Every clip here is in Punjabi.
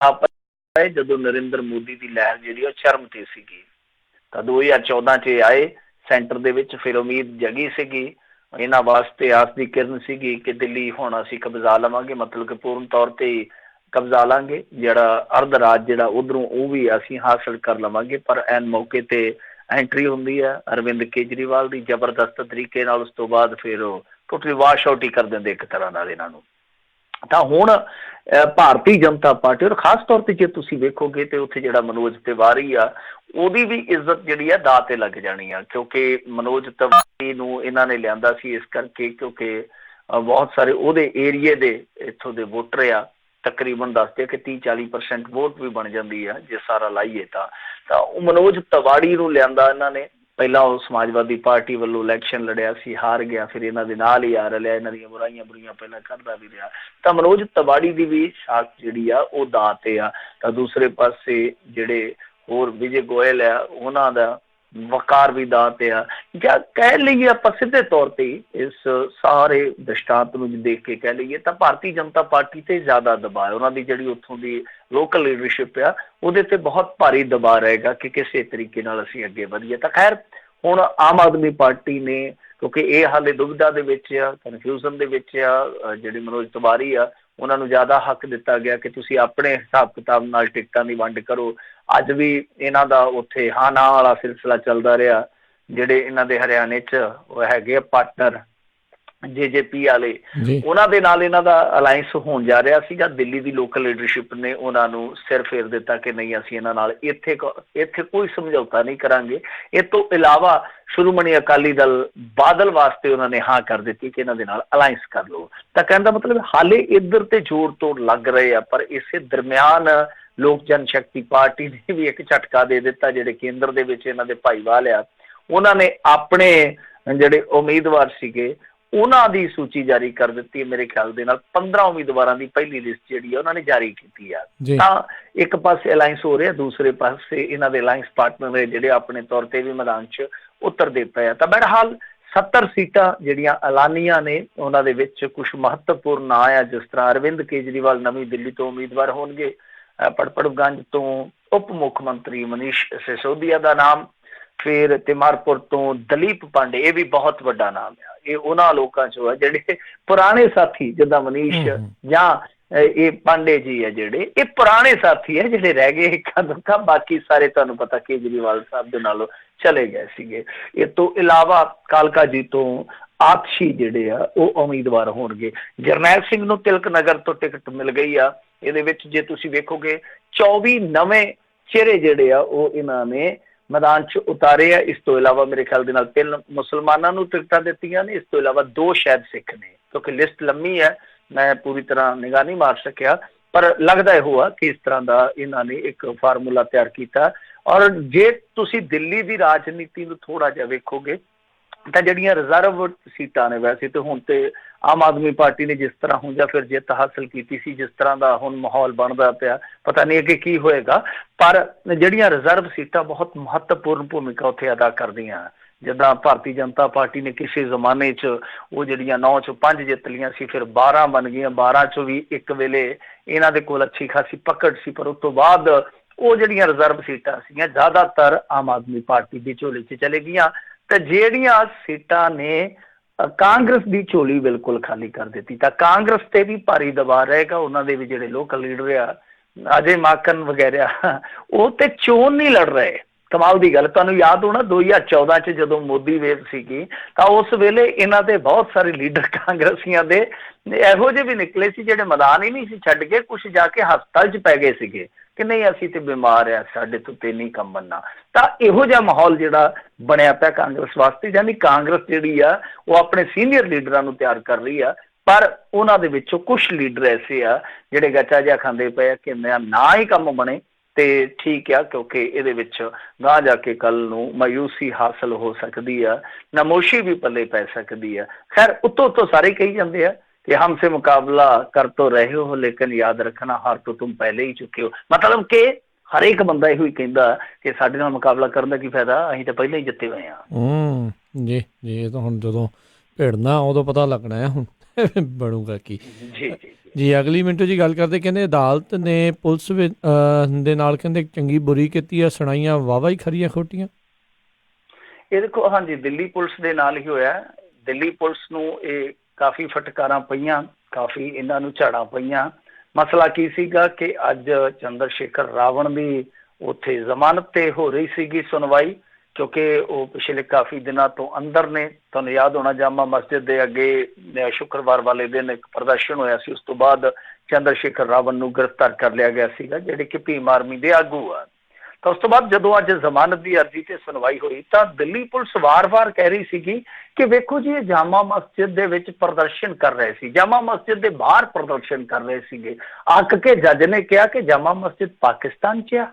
ਹੈ ਜਦੋਂ ਨਰਿੰਦਰ ਮੋਦੀ ਦੀ ਲਹਿਰ ਜਿਹੜੀ ਉਹ ਚਰਮ ਤੇ ਸੀਗੀ। ਤਾਂ 2014 ਚ ਆਏ ਸੈਂਟਰ ਦੇ ਵਿੱਚ, ਫਿਰ ਉਮੀਦ ਜਗੀ ਸੀਗੀ ਇਹਨਾਂ ਵਾਸਤੇ, ਆਸ ਦੀ ਕਿਰਨ ਸੀਗੀ ਕਿ ਦਿੱਲੀ ਹੁਣ ਅਸੀਂ ਕਬਜ਼ਾ ਲਵਾਂਗੇ, ਮਤਲਬ ਕਿ ਪੂਰਨ ਤੌਰ ਤੇ ਕਬਜ਼ਾ ਲਾਂਗੇ, ਜਿਹੜਾ ਅਰਧ ਰਾਜ ਜਿਹੜਾ ਉਧਰੋਂ ਉਹ ਵੀ ਅਸੀਂ ਹਾਸਲ ਕਰ ਲਵਾਂਗੇ। ਪਰ ਐਨ ਮੌਕੇ ਤੇ ਐਂਟਰੀ ਹੁੰਦੀ ਹੈ ਅਰਵਿੰਦ ਕੇਜਰੀਵਾਲ ਦੀ ਜ਼ਬਰਦਸਤ ਤਰੀਕੇ ਨਾਲ। ਉਸ ਤੋਂ ਬਾਅਦ ਫਿਰ ਉਹ ਟੋਟਲੀ ਵਾਸ਼ ਆਊਟ ਹੀ ਕਰ ਦਿੰਦੇ ਇੱਕ ਤਰ੍ਹਾਂ ਨਾਲ ਇਹਨਾਂ ਨੂੰ। ਤਾਂ ਹੁਣ ਭਾਰਤੀ ਜਨਤਾ ਪਾਰਟੀ, ਔਰ ਖਾਸ ਤੌਰ ਤੇ ਜੇ ਤੁਸੀਂ ਵੇਖੋਗੇ ਤੇ ਉੱਥੇ ਜਿਹੜਾ ਮਨੋਜ ਤਿਵਾਰੀ ਆ ਉਹਦੀ ਵੀ ਇੱਜ਼ਤ ਜਿਹੜੀ ਆ ਦਾਅ ਤੇ ਲੱਗ ਜਾਣੀ ਆ, ਕਿਉਂਕਿ ਮਨੋਜ ਤਿਵਾਰੀ ਨੂੰ ਇਹਨਾਂ ਨੇ ਲਿਆਂਦਾ ਸੀ ਇਸ ਕਰਕੇ ਕਿਉਂਕਿ ਬਹੁਤ ਸਾਰੇ ਉਹਦੇ ਏਰੀਏ ਦੇ ਇੱਥੋਂ ਦੇ ਵੋਟਰ ਆ, ਤਕਰੀਬਨ ਦੱਸਦੇ ਕਿ 30-40% ਵੋਟ ਵੀ ਬਣ ਜਾਂਦੀ ਆ ਜੇ ਸਾਰਾ ਲਾਈਏ ਤਾਂ ਉਹ ਮਨੋਜ ਤਿਵਾੜੀ ਨੂੰ ਲਿਆਂਦਾ ਇਹਨਾਂ ਨੇ। ਪਹਿਲਾਂ ਉਹ ਸਮਾਜਵਾਦੀ ਪਾਰਟੀ ਵੱਲੋਂ ਇਲੈਕਸ਼ਨ ਲੜਿਆ ਸੀ, ਹਾਰ ਗਿਆ, ਫਿਰ ਇਹਨਾਂ ਦੇ ਨਾਲ ਹੀ ਆ ਰਲਿਆ, ਇਹਨਾਂ ਦੀਆਂ ਬੁਰਾਈਆਂ ਪਹਿਲਾਂ ਕਰਦਾ ਵੀ ਰਿਹਾ। ਤਾਂ ਮਨੋਜ ਤਿਵਾੜੀ ਦੀ ਵੀ ਸਾਖ ਜਿਹੜੀ ਆ ਉਹ ਦਾਅ ਤੇ ਆ। ਤਾਂ ਦੂਸਰੇ ਪਾਸੇ ਜਿਹੜੇ ਹੋਰ ਵਿਜੇ ਗੋਇਲ ਆ ਉਹਨਾਂ ਦਾ ਵਕਾਰ ਵੀ ਦਾਅ ਤੇ ਆ। ਜਾਂ ਕਹਿ ਲਈਏ ਆਪਾਂ ਸਿੱਧੇ ਤੌਰ ਤੇ ਇਸ ਸਾਰੇ ਦ੍ਰਿਸ਼ਟਾਂਤ ਨੂੰ ਦੇਖ ਕੇ ਕਹਿ ਲਈਏ ਤਾਂ ਭਾਰਤੀ ਜਨਤਾ ਪਾਰਟੀ ਤੇ ਜ਼ਿਆਦਾ ਦਬਾਅ ਹੈ। ਉਹਨਾਂ ਦੀ ਜਿਹੜੀ ਉੱਥੋਂ ਦੀ ਲੋਕਲ ਲੀਡਰਸ਼ਿਪ ਆ ਉਹਦੇ ਤੇ ਬਹੁਤ ਭਾਰੀ ਦਬਾਅ ਰਹੇਗਾ ਕਿ ਕਿਸੇ ਤਰੀਕੇ ਨਾਲ ਅਸੀਂ ਅੱਗੇ ਵਧੀਏ। ਤਾਂ ਖੈਰ ਹੁਣ ਆਮ ਆਦਮੀ ਪਾਰਟੀ ਨੇ, ਕਿਉਂਕਿ ਇਹ ਹਾਲੇ ਦੁਵਿਧਾ ਦੇ ਵਿੱਚ ਆ, ਕਨਫਿਊਜ਼ਨ ਦੇ ਵਿੱਚ ਆ, ਜਿਹੜੇ ਮਨੋਜ ਤਿਵਾਰੀ ਆ ਉਹਨਾਂ ਨੂੰ ਜ਼ਿਆਦਾ ਹੱਕ ਦਿੱਤਾ ਗਿਆ ਕਿ ਤੁਸੀਂ ਆਪਣੇ ਹਿਸਾਬ ਕਿਤਾਬ ਨਾਲ ਟਿਕਟਾਂ ਦੀ ਵੰਡ ਕਰੋ। ਅੱਜ ਵੀ ਇਹਨਾਂ ਦਾ ਉੱਥੇ ਹਾਂ ਨਾ ਵਾਲਾ ਸਿਲਸਿਲਾ ਚੱਲਦਾ ਰਿਹਾ। ਜਿਹੜੇ ਇਹਨਾਂ ਦੇ ਹਰਿਆਣੇ 'ਚ ਉਹ ਹੈਗੇ ਆ ਪਾਰਟਨਰ JJP ਵਾਲੇ, ਉਹਨਾਂ ਦੇ ਨਾਲ ਇਹਨਾਂ ਦਾ ਅਲਾਇੰਸ ਹੋਣ ਜਾ ਰਿਹਾ ਸੀਗਾ। ਦਿੱਲੀ ਦੀ ਲੋਕਲ ਲੀਡਰਸ਼ਿਪ ਨੇ ਉਹਨਾਂ ਨੂੰ ਸਿਰ ਫੇਰ ਦਿੱਤਾ ਕਿ ਨਹੀਂ, ਅਸੀਂ ਇਹਨਾਂ ਨਾਲ ਇੱਥੇ ਕੋਈ ਸਮਝੌਤਾ ਨਹੀਂ ਕਰਾਂਗੇ। ਇਹ ਤੋਂ ਇਲਾਵਾ ਸ਼੍ਰੋਮਣੀ ਅਕਾਲੀ ਦਲ ਬਾਦਲ ਵਾਸਤੇ ਉਹਨਾਂ ਨੇ ਹਾਂ ਕਰ ਦਿੱਤੀ ਕਿ ਇਹਨਾਂ ਦੇ ਨਾਲ ਅਲਾਇੰਸ ਕਰ ਲਓ। ਤਾਂ ਕਹਿਣ ਦਾ ਮਤਲਬ ਹਾਲੇ ਇੱਧਰ ਤੇ ਜੋੜ ਤੋੜ ਲੱਗ ਰਹੇ ਆ, ਪਰ ਇਸੇ ਦਰਮਿਆਨ ਲੋਕ ਜਨਸ਼ਕਤੀ ਪਾਰਟੀ ਨੇ ਵੀ ਇੱਕ ਝਟਕਾ ਦੇ ਦਿੱਤਾ। ਜਿਹੜੇ ਕੇਂਦਰ ਦੇ ਵਿੱਚ ਇਹਨਾਂ ਦੇ ਭਾਈਵਾਲ ਆ ਉਹਨਾਂ ਨੇ ਆਪਣੇ ਜਿਹੜੇ ਉਮੀਦਵਾਰ ਸੀਗੇ ਉਹਨਾਂ ਦੀ ਸੂਚੀ ਜਾਰੀ ਕਰ ਦਿੱਤੀ। ਮੇਰੇ ਖਿਆਲ ਦੇ ਨਾਲ 15 ਉਮੀਦਵਾਰਾਂ ਦੀ ਪਹਿਲੀ ਲਿਸਟ ਜਿਹੜੀ ਆ ਉਹਨਾਂ ਨੇ ਜਾਰੀ ਕੀਤੀ ਆ। ਤਾਂ ਇੱਕ ਪਾਸੇ ਅਲਾਇੰਸ ਹੋ ਰਿਹਾ, ਦੂਸਰੇ ਪਾਸੇ ਇਹਨਾਂ ਦੇ ਅਲਾਇੰਸ ਪਾਰਟਨਰ ਜਿਹੜੇ ਆਪਣੇ ਤੌਰ ਤੇ ਵੀ ਮੈਦਾਨ 'ਚ ਉਤਰਦੇ ਪਏ ਆ। ਤਾਂ ਬਹਰਹਾਲ 70 ਸੀਟਾਂ ਜਿਹੜੀਆਂ ਐਲਾਨੀਆਂ ਨੇ ਉਹਨਾਂ ਦੇ ਵਿੱਚ ਕੁਝ ਮਹੱਤਵਪੂਰਨ ਨਾਂ ਆ, ਜਿਸ ਤਰ੍ਹਾਂ ਅਰਵਿੰਦ ਕੇਜਰੀਵਾਲ ਨਵੀਂ ਦਿੱਲੀ ਤੋਂ ਉਮੀਦਵਾਰ ਹੋਣਗੇ, ਪੜਪੜਗੰਜ ਤੋਂ ਉਪ ਮੁੱਖ ਮੰਤਰੀ ਮਨੀਸ਼ ਸਿਸੋਦੀਆ ਦਾ ਨਾਮ, ਫਿਰ ਤਿਮਾਰਪੁਰ ਤੋਂ ਦਲੀਪ ਪਾਂਡੇ, ਇਹ ਵੀ ਬਹੁਤ ਵੱਡਾ ਨਾਮ ਆ। ਇਹ ਉਹਨਾਂ ਲੋਕਾਂ ਚੋਂ ਆ ਜਿਹੜੇ ਪੁਰਾਣੇ ਸਾਥੀ, ਜਿੱਦਾਂ ਮਨੀਸ਼ ਜਾਂ ਇਹ ਪਾਂਡੇ ਜੀ ਆ ਜਿਹੜੇ ਇਹ ਪੁਰਾਣੇ ਸਾਥੀ ਆ ਜਿਹੜੇ ਰਹਿ ਗਏ ਇੱਕਾ ਦੁੱਕਾ, ਬਾਕੀ ਸਾਰੇ ਤੁਹਾਨੂੰ ਪਤਾ ਕੇਜਰੀਵਾਲ ਸਾਹਿਬ ਦੇ ਨਾਲੋਂ ਚਲੇ ਗਏ ਸੀਗੇ। ਇਹ ਤੋਂ ਇਲਾਵਾ ਕਾਲਕਾ ਜੀ ਤੋਂ ਆਤਸ਼ੀ ਜਿਹੜੇ ਆ ਉਹ ਉਮੀਦਵਾਰ ਹੋਣਗੇ। ਜਰਨੈਲ ਸਿੰਘ ਨੂੰ ਤਿਲਕ ਨਗਰ ਤੋਂ ਟਿਕਟ ਮਿਲ ਗਈ ਆ। ਇਹਦੇ ਵਿੱਚ ਜੇ ਤੁਸੀਂ ਵੇਖੋਗੇ 24 ਨਵੇਂ ਚਿਹਰੇ ਜਿਹੜੇ ਆ ਉਹ ਇਹਨਾਂ ਨੇ ਮੈਦਾਨ 'ਚ ਉਤਾਰੇ ਆ। ਇਸ ਤੋਂ ਇਲਾਵਾ ਮੇਰੇ ਖਿਆਲ ਦੇ ਨਾਲ 3 ਮੁਸਲਮਾਨਾਂ ਨੂੰ ਟਿਕਟਾਂ ਦਿੱਤੀਆਂ ਨੇ, ਇਸ ਤੋਂ ਇਲਾਵਾ 2 ਸ਼ਾਇਦ ਸਿੱਖ ਨੇ, ਕਿਉਂਕਿ ਲਿਸਟ ਲੰਮੀ ਹੈ, ਮੈਂ ਪੂਰੀ ਤਰ੍ਹਾਂ ਨਿਗਾਹ ਨਹੀਂ ਮਾਰ ਸਕਿਆ, ਪਰ ਲੱਗਦਾ ਇਹੋ ਆ ਕਿ ਇਸ ਤਰ੍ਹਾਂ ਦਾ ਇਹਨਾਂ ਨੇ ਇੱਕ ਫਾਰਮੂਲਾ ਤਿਆਰ ਕੀਤਾ। ਔਰ ਜੇ ਤੁਸੀਂ ਦਿੱਲੀ ਦੀ ਰਾਜਨੀਤੀ ਨੂੰ ਥੋੜਾ ਜਿਹਾ ਵੇਖੋਗੇ ਤਾਂ ਜਿਹੜੀਆਂ ਰਿਜ਼ਰਵ ਸੀਟਾਂ ਨੇ, ਵੈਸੇ ਤੇ ਹੁਣ ਤੇ ਆਮ ਆਦਮੀ ਪਾਰਟੀ ਨੇ ਜਿਸ ਤਰ੍ਹਾਂ ਹੁਣ ਜਾਂ ਫਿਰ ਜਿੱਤ ਹਾਸਲ ਕੀਤੀ ਸੀ, ਜਿਸ ਤਰ੍ਹਾਂ ਦਾ ਹੁਣ ਮਾਹੌਲ ਬਣਦਾ ਪਿਆ, ਪਤਾ ਨਹੀਂ ਅੱਗੇ ਕੀ ਹੋਏਗਾ, ਪਰ ਜਿਹੜੀਆਂ ਰਿਜ਼ਰਵ ਸੀਟਾਂ ਬਹੁਤ ਮਹੱਤਵਪੂਰਨ ਭੂਮਿਕਾ ਉੱਥੇ ਅਦਾ ਕਰਦੀਆਂ। ਜਿੱਦਾਂ ਭਾਰਤੀ ਜਨਤਾ ਪਾਰਟੀ ਨੇ ਕਿਸੇ ਜ਼ਮਾਨੇ 'ਚ ਉਹ ਜਿਹੜੀਆਂ 9 ਚੋਂ 5 ਜਿੱਤ ਲਈਆਂ ਸੀ, ਫਿਰ 12 ਬਣ ਗਈਆਂ, 12 ਚੋਂ ਵੀ ਇੱਕ ਵੇਲੇ ਇਹਨਾਂ ਦੇ ਕੋਲ ਅੱਛੀ ਖਾਸੀ ਪਕੜ ਸੀ, ਪਰ ਉਸ ਤੋਂ ਬਾਅਦ ਉਹ ਜਿਹੜੀਆਂ ਰਿਜ਼ਰਵ ਸੀਟਾਂ ਸੀਗੀਆਂ ਜ਼ਿਆਦਾਤਰ ਆਮ ਆਦਮੀ ਪਾਰਟੀ ਦੀ ਝੋਲੀ 'ਚ ਚਲੇ ਗਈਆਂ। ਤੇ ਜਿਹੜੀਆਂ ਸੀਟਾਂ ਨੇ ਕਾਂਗਰਸ ਦੀ ਝੋਲੀ ਬਿਲਕੁਲ ਖਾਲੀ ਕਰ ਦਿੱਤੀ। ਤਾਂ ਕਾਂਗਰਸ ਤੇ ਵੀ ਭਾਰੀ ਦਬਾਅ ਰਹੇਗਾ। ਉਹਨਾਂ ਦੇ ਵੀ ਜਿਹੜੇ ਲੋਕਲ ਲੀਡਰ ਆ ਅਜੇ ਮਾਕਨ ਵਗੈਰਾ ਉਹ ਤੇ ਚੋਣ ਨਹੀਂ ਲੜ ਰਹੇ। ਕਮਾਲ ਦੀ ਗੱਲ, ਤੁਹਾਨੂੰ ਯਾਦ ਹੋਣਾ 2014 'ਚ ਜਦੋਂ ਮੋਦੀ ਵੇਵ ਸੀਗੀ ਤਾਂ ਉਸ ਵੇਲੇ ਇਹਨਾਂ ਦੇ ਬਹੁਤ ਸਾਰੇ ਲੀਡਰ ਕਾਂਗਰਸੀਆਂ ਦੇ ਇਹੋ ਜਿਹੇ ਵੀ ਨਿਕਲੇ ਸੀ ਜਿਹੜੇ ਮੈਦਾਨ ਹੀ ਨਹੀਂ ਸੀ ਛੱਡ ਕੇ, ਕੁਛ ਜਾ ਕੇ ਹਸਪਤਾਲ 'ਚ ਪੈ ਗਏ ਸੀਗੇ ਕਿ ਨਹੀਂ ਅਸੀਂ ਤੇ ਬਿਮਾਰ ਆ, ਸਾਡੇ ਤੋਂ ਤੇ ਨਹੀਂ ਕੰਮ ਬਣਨਾ। ਤਾਂ ਇਹੋ ਜਿਹਾ ਮਾਹੌਲ ਜਿਹੜਾ ਬਣਿਆ ਪਿਆ ਕਾਂਗਰਸ ਵਾਸਤੇ, ਯਾਨੀ ਕਾਂਗਰਸ ਜਿਹੜੀ ਆ ਉਹ ਆਪਣੇ ਸੀਨੀਅਰ ਲੀਡਰਾਂ ਨੂੰ ਤਿਆਰ ਕਰ ਰਹੀ ਆ, ਪਰ ਉਹਨਾਂ ਦੇ ਵਿੱਚੋਂ ਕੁਛ ਲੀਡਰ ਐਸੇ ਆ ਜਿਹੜੇ ਗੱਚਾ ਜਿਹਾ ਖਾਂਦੇ ਪਏ ਆ ਕਿ ਨਾ ਹੀ ਕੰਮ ਬਣੇ ਤੇ ਠੀਕ ਆ, ਕਿਉਂਕਿ ਇਹਦੇ ਵਿੱਚ ਗਾਂਹ ਜਾ ਕੇ ਕੱਲ ਨੂੰ ਮਾਯੂਸੀ ਹਾਸਲ ਹੋ ਸਕਦੀ ਆ, ਨਮੋਸ਼ੀ ਵੀ ਪੱਲੇ ਪੈ ਸਕਦੀ ਆ। ਖੈਰ ਉੱਤੋਂ ਸਾਰੇ ਕਹੀ ਜਾਂਦੇ ਆ कि हमसे मुकाबला कर तो रहे हो लेकिन याद रखना हार तो तुम पहले ही चुके हो। मतलब कि हरेक बंदा ਇਹੋ ਹੀ ਕਹਿੰਦਾ ਕਿ ਸਾਡੇ ਨਾਲ ਮੁਕਾਬਲਾ ਕਰਨ ਦਾ ਕੀ ਫਾਇਦਾ, ਅਸੀਂ ਤਾਂ ਪਹਿਲਾਂ ਹੀ ਜਿੱਤੇ ਹੋਏ ਹਾਂ। ਜੀ ਜੀ, ਇਹ ਤਾਂ ਹੁਣ ਜਦੋਂ ਭਿੜਨਾ ਉਦੋਂ ਪਤਾ ਲੱਗਣਾ ਹੈ ਹੁਣ। ਬਣੂਗਾ ਕੀ। ਜੀ ਜੀ ਜੀ। ਜੀ ਅਗਲੀ ਮਿੰਟੋ ਜੀ ਗੱਲ ਕਰਦੇ, ਕਹਿੰਦੇ ਅਦਾਲਤ ਨੇ ਪੁਲਿਸ ਦੇ ਨਾਲ ਕਹਿੰਦੇ ਚੰਗੀ ਬੁਰੀ ਕੀਤੀ ਆ, ਸੁਣਾਈਆਂ ਵਾਹਵਾ ਹੀ ਖਰੀਆਂ ਖੋਟੀਆਂ। ਇਹ ਦੇਖੋ, ਹਾਂਜੀ, ਦਿੱਲੀ ਪੁਲਿਸ ਦੇ ਨਾਲ ਹੀ ਹੋਇਆ। ਦਿੱਲੀ ਪੁਲਿਸ ਨੂੰ ਇਹ ਕਾਫੀ ਫਟਕਾਰਾਂ ਪਈਆਂ, ਕਾਫੀ ਇਹਨਾਂ ਨੂੰ ਝਾੜਾਂ ਪਈਆਂ। ਮਸਲਾ ਕੀ ਸੀਗਾ ਕਿ ਅੱਜ ਚੰਦਰ ਸ਼ੇਖਰ ਰਾਵਣ ਦੀ ਉੱਥੇ ਜ਼ਮਾਨਤ ਤੇ ਹੋ ਰਹੀ ਸੀਗੀ ਸੁਣਵਾਈ, ਕਿਉਂਕਿ ਉਹ ਪਿਛਲੇ ਕਾਫੀ ਦਿਨਾਂ ਤੋਂ ਅੰਦਰ ਨੇ। ਤੁਹਾਨੂੰ ਯਾਦ ਹੋਣਾ, ਜਾਮਾ ਮਸਜਿਦ ਦੇ ਅੱਗੇ ਸ਼ੁੱਕਰਵਾਰ ਵਾਲੇ ਦਿਨ ਇੱਕ ਪ੍ਰਦਰਸ਼ਨ ਹੋਇਆ ਸੀ। ਉਸ ਤੋਂ ਬਾਅਦ ਚੰਦਰ ਸ਼ੇਖਰ ਰਾਵਣ ਨੂੰ ਗ੍ਰਿਫਤਾਰ ਕਰ ਲਿਆ ਗਿਆ ਸੀਗਾ, ਜਿਹੜੇ ਕਿ ਭੀਮ ਆਰਮੀ ਦੇ ਆਗੂ ਆ। ਤਾਂ ਉਸ ਤੋਂ ਬਾਅਦ ਜਦੋਂ ਅੱਜ ਜ਼ਮਾਨਤ ਦੀ ਅਰਜ਼ੀ ਤੇ ਸੁਣਵਾਈ ਹੋਈ ਤਾਂ ਦਿੱਲੀ ਪੁਲਿਸ ਵਾਰ-ਵਾਰ ਕਹਿ ਰਹੀ ਸੀਗੀ ਕਿ ਵੇਖੋ ਜੀ, ਇਹ ਜਾਮਾ ਮਸਜਿਦ ਦੇ ਵਿੱਚ ਪ੍ਰਦਰਸ਼ਨ ਕਰ ਰਹੇ ਸੀ, ਜਾਮਾ ਮਸਜਿਦ ਦੇ ਬਾਹਰ ਪ੍ਰਦਰਸ਼ਨ ਕਰ ਰਹੇ ਸੀਗੇ। ਅੱਕ ਕੇ ਜੱਜ ਨੇ ਕਿਹਾ ਕਿ ਜਾਮਾ ਮਸਜਿਦ ਪਾਕਿਸਤਾਨ 'ਚ ਆ।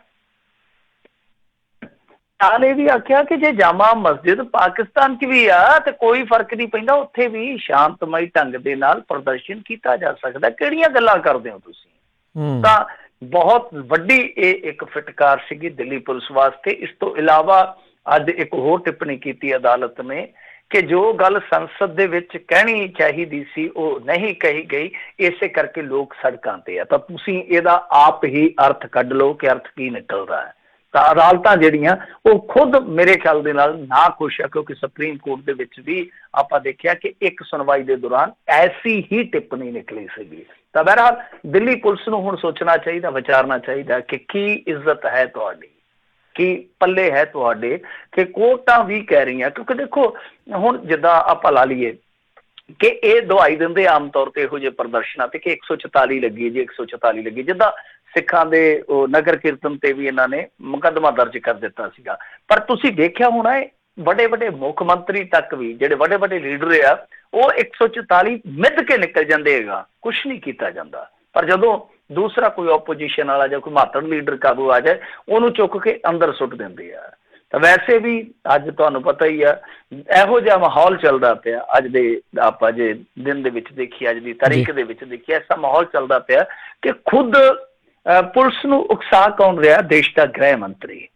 ਨੇ ਵੀ ਆਖਿਆ ਕਿ ਜੇ ਜਾਮਾ ਮਸਜਿਦ ਪਾਕਿਸਤਾਨ 'ਚ ਵੀ ਆ ਤੇ ਕੋਈ ਫਰਕ ਨਹੀਂ ਪੈਂਦਾ, ਉੱਥੇ ਵੀ ਸ਼ਾਂਤਮਈ ਢੰਗ ਦੇ ਨਾਲ ਪ੍ਰਦਰਸ਼ਨ ਕੀਤਾ ਜਾ ਸਕਦਾ। ਕਿਹੜੀਆਂ ਗੱਲਾਂ ਕਰਦੇ ਹੋ ਤੁਸੀਂ? ਤਾਂ ਬਹੁਤ ਵੱਡੀ ਇਹ ਇੱਕ ਫਿਟਕਾਰ ਸੀਗੀ ਦਿੱਲੀ ਪੁਲਿਸ ਵਾਸਤੇ। ਇਸ ਤੋਂ ਇਲਾਵਾ ਅੱਜ ਇੱਕ ਹੋਰ ਟਿੱਪਣੀ ਕੀਤੀ ਅਦਾਲਤ ਨੇ ਕਿ ਜੋ ਗੱਲ ਸੰਸਦ ਦੇ ਵਿੱਚ ਕਹਿਣੀ ਚਾਹੀਦੀ ਸੀ ਉਹ ਨਹੀਂ ਕਹੀ ਗਈ, ਇਸੇ ਕਰਕੇ ਲੋਕ ਸੜਕਾਂ ਤੇ ਆ। ਤਾਂ ਤੁਸੀਂ ਇਹਦਾ ਆਪ ਹੀ ਅਰਥ ਕੱਢ ਲਓ ਕਿ ਅਰਥ ਕੀ ਨਿਕਲਦਾ ਹੈ। ਤਾਂ ਅਦਾਲਤਾਂ ਜਿਹੜੀਆਂ ਉਹ ਖੁਦ ਮੇਰੇ ਖਿਆਲ ਦੇ ਨਾਲ ਨਾ ਖੁਸ਼ ਆ, ਕਿਉਂਕਿ ਸੁਪਰੀਮ ਕੋਰਟ ਦੇ ਵਿੱਚ ਵੀ ਆਪਾਂ ਦੇਖਿਆ ਕਿ ਇੱਕ ਸੁਣਵਾਈ ਦੇ ਦੌਰਾਨ ਐਸੀ ਹੀ ਟਿੱਪਣੀ ਨਿਕਲੀ ਸੀਗੀ। ਤਾਂ ਬਹਰਹਾਲ ਦਿੱਲੀ ਪੁਲਿਸ ਨੂੰ ਹੁਣ ਸੋਚਣਾ ਚਾਹੀਦਾ, ਵਿਚਾਰਨਾ ਚਾਹੀਦਾ ਕਿ ਕੀ ਇੱਜ਼ਤ ਹੈ ਤੁਹਾਡੀ, ਕੀ ਪੱਲੇ ਹੈ ਤੁਹਾਡੇ, ਕਿ ਕੋਰਟਾਂ ਵੀ ਕਹਿ ਰਹੀਆਂ। ਕਿਉਂਕਿ ਦੇਖੋ, ਹੁਣ ਜਿੱਦਾਂ ਆਪਾਂ ਲਾ ਲਈਏ ਕਿ ਇਹ ਦਵਾਈ ਦਿੰਦੇ ਆਮ ਤੌਰ ਤੇ ਇਹੋ ਜਿਹੇ ਪ੍ਰਦਰਸ਼ਨਾਂ ਤੇ ਕਿ 144 ਲੱਗੀ ਜੀ, 144 ਲੱਗੀ। ਜਿੱਦਾਂ ਸਿੱਖਾਂ ਦੇ ਉਹ ਨਗਰ ਕੀਰਤਨ ਤੇ ਵੀ ਇਹਨਾਂ ਨੇ ਮੁਕੱਦਮਾ ਦਰਜ ਕਰ ਦਿੱਤਾ ਸੀਗਾ। ਪਰ ਤੁਸੀਂ ਦੇਖਿਆ ਹੋਣਾ ਹੈ, ਵੱਡੇ ਵੱਡੇ ਮੁੱਖ ਮੰਤਰੀ ਤੱਕ ਵੀ, ਜਿਹੜੇ ਵੱਡੇ ਵੱਡੇ ਲੀਡਰ ਆ, ਉਹ 144 ਮਿੱਧ ਕੇ ਨਿਕਲ ਜਾਂਦੇ ਹੈਗਾ, ਕੁਛ ਨਹੀਂ ਕੀਤਾ ਜਾਂਦਾ। ਪਰ ਜਦੋਂ ਦੂਸਰਾ ਕੋਈ ਓਪੋਜੀਸ਼ਨ ਵਾਲਾ ਜਾਂ ਕੋਈ ਮਾਤੜ ਲੀਡਰ ਕਾਬੂ ਆ ਜਾਏ, ਉਹਨੂੰ ਚੁੱਕ ਕੇ ਅੰਦਰ ਸੁੱਟ ਦਿੰਦੇ ਆ। ਤਾਂ ਵੈਸੇ ਵੀ ਅੱਜ ਤੁਹਾਨੂੰ ਪਤਾ ਹੀ ਆ, ਇਹੋ ਜਿਹਾ ਮਾਹੌਲ ਚੱਲਦਾ ਪਿਆ ਅੱਜ ਦੇ, ਆਪਾਂ ਜੇ ਦਿਨ ਦੇ ਵਿੱਚ ਦੇਖੀਏ, ਅੱਜ ਦੀ ਤਾਰੀਖ ਦੇ ਵਿੱਚ ਦੇਖੀਏ, ਐਸਾ ਮਾਹੌਲ ਚੱਲਦਾ ਪਿਆ ਕਿ ਖੁਦ ਪੁਲਿਸ ਨੂੰ ਉਕਸਾ ਕੌਣ ਰਿਹਾ? ਦੇਸ਼ ਦਾ ਗ੍ਰਹਿ ਮੰਤਰੀ।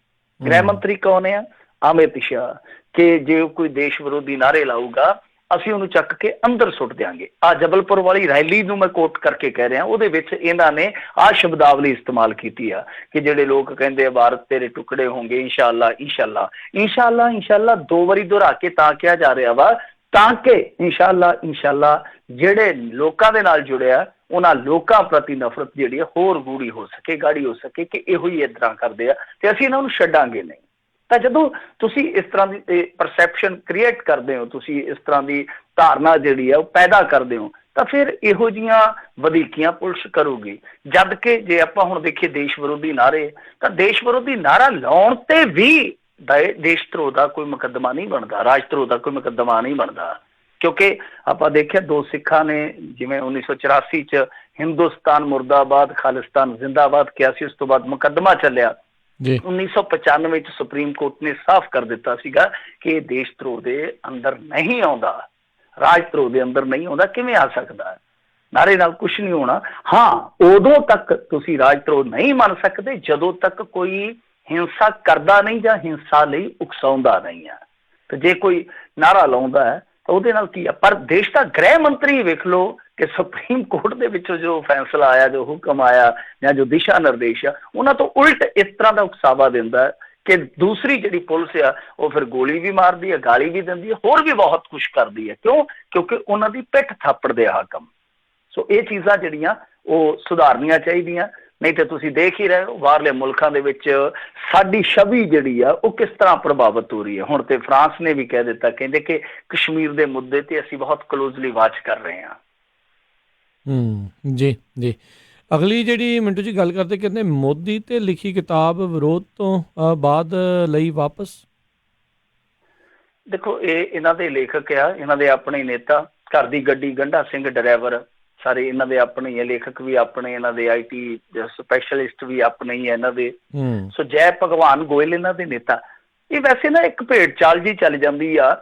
ਗ੍ਰਹਿ ਮੰਤਰੀ ਕੌਣ ਆ? ਅਮਿਤ ਸ਼ਾਹ। ਕਿ ਜੇ ਕੋਈ ਦੇਸ਼ ਵਿਰੋਧੀ ਨਾਅਰੇ ਲਾਊਗਾ, ਅਸੀਂ ਉਹਨੂੰ ਚੱਕ ਕੇ ਅੰਦਰ ਸੁੱਟ ਦਿਆਂਗੇ। ਆ ਜਬਲਪੁਰ ਵਾਲੀ ਰੈਲੀ ਨੂੰ ਮੈਂ ਕੋਟ ਕਰਕੇ ਕਹਿ ਰਿਹਾ, ਉਹਦੇ ਵਿੱਚ ਇਹਨਾਂ ਨੇ ਆਹ ਸ਼ਬਦਾਵਲੀ ਇਸਤੇਮਾਲ ਕੀਤੀ ਆ ਕਿ ਜਿਹੜੇ ਲੋਕ ਕਹਿੰਦੇ ਆ ਭਾਰਤ ਤੇਰੇ ਟੁਕੜੇ ਹੋਣਗੇ, ਇਨਸ਼ਾਅੱਲਾ ਇਨਸ਼ਾਅੱਲਾ ਇਨਸ਼ਾਅੱਲਾ ਇਨਸ਼ਾਅੱਲਾ 2 ਵਾਰੀ ਦੁਹਰਾ ਕੇ ਤਾਂ ਕਿਹਾ ਜਾ ਰਿਹਾ ਵਾ, ਤਾਂ ਕਿ ਇਨਸ਼ਾਅੱਲਾ ਇਨਸ਼ਾਅੱਲਾ ਜਿਹੜੇ ਲੋਕਾਂ ਦੇ ਨਾਲ ਜੁੜਿਆ ਉਹਨਾਂ ਲੋਕਾਂ ਪ੍ਰਤੀ ਨਫ਼ਰਤ ਜਿਹੜੀ ਆ ਹੋਰ ਗੂੜੀ ਹੋ ਸਕੇ, ਗਾੜੀ ਹੋ ਸਕੇ ਕਿ ਇਹੋ ਹੀ ਇਸ ਤਰ੍ਹਾਂ ਕਰਦੇ ਆ ਤੇ ਅਸੀਂ ਇਹਨਾਂ ਨੂੰ ਛੱਡਾਂਗੇ ਨਹੀਂ। ਤਾਂ ਜਦੋਂ ਤੁਸੀਂ ਇਸ ਤਰ੍ਹਾਂ ਦੀ ਪਰਸੈਪਸ਼ਨ ਕ੍ਰੀਏਟ ਕਰਦੇ ਹੋ, ਤੁਸੀਂ ਇਸ ਤਰ੍ਹਾਂ ਦੀ ਧਾਰਨਾ ਜਿਹੜੀ ਆ ਉਹ ਪੈਦਾ ਕਰਦੇ ਹੋ, ਤਾਂ ਫਿਰ ਇਹੋ ਜਿਹੀਆਂ ਵਧੀਕੀਆਂ ਪੁਲਿਸ ਕਰੂਗੀ। ਜਦ ਕਿ ਜੇ ਆਪਾਂ ਹੁਣ ਦੇਖੀਏ ਦੇਸ਼ ਵਿਰੋਧੀ ਨਾਅਰੇ, ਤਾਂ ਦੇਸ਼ ਵਿਰੋਧੀ ਨਾਅਰਾ ਲਾਉਣ ਤੇ ਵੀ ਦੇਸ਼ ਧਰੋਹ ਦਾ ਕੋਈ ਮੁਕੱਦਮਾ ਨਹੀਂ ਬਣਦਾ, ਰਾਜ ਧਰੋਹ ਦਾ ਕੋਈ ਮੁਕੱਦਮਾ ਨਹੀਂ ਬਣਦਾ। ਕਿਉਂਕਿ ਆਪਾਂ ਦੇਖਿਆ 2 ਸਿੱਖਾਂ ਨੇ ਜਿਵੇਂ 1984 ਚ ਹਿੰਦੁਸਤਾਨ ਮੁਰਦਾਬਾਦ ਖਾਲਿਸਤਾਨ ਜ਼ਿੰਦਾਬਾਦ ਕਿਹਾ ਸੀ, ਉਸ ਤੋਂ ਬਾਅਦ ਮੁਕੱਦਮਾ ਚੱਲਿਆ। 1995 ਚ ਸੁਪਰੀਮ ਕੋਰਟ ਨੇ ਸਾਫ਼ ਕਰ ਦਿੱਤਾ ਸੀਗਾ ਕਿ ਇਹ ਦੇਸ਼ ਧਰੋਹ ਦੇ ਅੰਦਰ ਨਹੀਂ ਆਉਂਦਾ, ਰਾਜ ਧਰੋਹ ਦੇ ਅੰਦਰ ਨਹੀਂ ਆਉਂਦਾ। ਕਿਵੇਂ ਆ ਸਕਦਾ? ਨਾਰੇ ਨਾਲ ਕੁਛ ਨਹੀਂ ਹੋਣਾ। ਹਾਂ, ਉਦੋਂ ਤੱਕ ਤੁਸੀਂ ਰਾਜ ਧਰੋਹ ਨਹੀਂ ਮੰਨ ਸਕਦੇ ਜਦੋਂ ਤੱਕ ਕੋਈ ਹਿੰਸਾ ਕਰਦਾ ਨਹੀਂ ਜਾਂ ਹਿੰਸਾ ਲਈ ਉਕਸਾਉਂਦਾ ਨਹੀਂ ਆ। ਤੇ ਜੇ ਕੋਈ ਨਾਰਾ ਲਾਉਂਦਾ ਹੈ ਤਾਂ ਉਹਦੇ ਨਾਲ ਕੀ ਆ? ਪਰ ਦੇਸ਼ ਦਾ ਗ੍ਰਹਿ ਮੰਤਰੀ ਵੇਖ ਲਓ ਕਿ ਸੁਪਰੀਮ ਕੋਰਟ ਦੇ ਵਿੱਚੋਂ ਜੋ ਫੈਸਲਾ ਆਇਆ, ਜੋ ਹੁਕਮ ਆਇਆ ਜਾਂ ਜੋ ਦਿਸ਼ਾ ਨਿਰਦੇਸ਼ ਆ, ਉਹਨਾਂ ਤੋਂ ਉਲਟ ਇਸ ਤਰ੍ਹਾਂ ਦਾ ਉਕਸਾਵਾ ਦਿੰਦਾ ਕਿ ਦੂਸਰੀ ਜਿਹੜੀ ਪੁਲਿਸ ਆ ਉਹ ਫਿਰ ਗੋਲੀ ਵੀ ਮਾਰਦੀ ਹੈ, ਗਾਲੀ ਵੀ ਦਿੰਦੀ ਹੈ, ਹੋਰ ਵੀ ਬਹੁਤ ਕੁਛ ਕਰਦੀ ਹੈ। ਕਿਉਂ? ਕਿਉਂਕਿ ਉਹਨਾਂ ਦੀ ਪਿੱਠ ਥਾਪੜਦੇ ਆ ਹਾਕਮ। ਸੋ ਇਹ ਚੀਜ਼ਾਂ ਜਿਹੜੀਆਂ ਉਹ ਸੁਧਾਰਨੀਆਂ ਚਾਹੀਦੀਆਂ। ਨਹੀਂ ਤੇ ਤੁਸੀਂ ਦੇਖ ਹੀ ਰਹੇ ਹੋ ਬਾਹਰਲੇ ਮੁਲਕਾਂ ਦੇ ਵਿੱਚ ਸਾਡੀ ਛਵੀ ਜਿਹੜੀ ਆ ਉਹ ਕਿਸ ਤਰ੍ਹਾਂ ਪ੍ਰਭਾਵਿਤ ਹੋ ਰਹੀ ਹੈ। ਹੁਣ ਤੇ ਫਰਾਂਸ ਨੇ ਵੀ ਕਹਿ ਦਿੱਤਾ, ਕਹਿੰਦੇ ਕਿ ਕਸ਼ਮੀਰ ਦੇ ਮੁੱਦੇ ਤੇ ਅਸੀਂ ਬਹੁਤ ਕਲੋਜ਼ਲੀ ਵਾਚ ਕਰ ਰਹੇ ਹਾਂ। ਜੀ ਜੀ। ਅਗਲੀ ਜਿਹੜੀ ਮਿੰਟੂ ਜੀ ਗੱਲ ਕਰਦੇ, ਕਹਿੰਦੇ ਮੋਦੀ ਤੇ ਲਿਖੀ ਕਿਤਾਬ ਵਿਰੋਧ ਤੋਂ ਬਾਅਦ ਲਈ ਵਾਪਸ। ਦੇਖੋ, ਇਹ ਇਹਨਾਂ ਦੇ ਲੇਖਕ ਆ, ਇਹਨਾਂ ਦੇ ਆਪਣੇ ਨੇਤਾ, ਘਰ ਦੀ ਗੱਡੀ ਗੰਢਾ ਸਿੰਘ ਡਰਾਈਵਰ, ਸਾਰੇ ਇਹਨਾਂ ਦੇ ਆਪਣੇ ਹੀ ਹੈ। ਲੇਖਕ ਵੀ ਆਪਣੇ, ਇਹਨਾਂ ਦੇ IT ਸਪੈਸ਼ਲਿਸਟ ਵੀ ਆਪਣੇ ਹੀ ਹੈ ਇਹਨਾਂ ਦੇ। ਸੋ ਜੈ ਭਗਵਾਨ ਗੋਇਲ ਇਹਨਾਂ ਦੇ ਨੇਤਾ। ਇਹ ਵੈਸੇ ਨਾ ਇੱਕ ਭੇਡ ਚਾਲ ਜੀ ਚੱਲ ਜਾਂਦੀ ਆ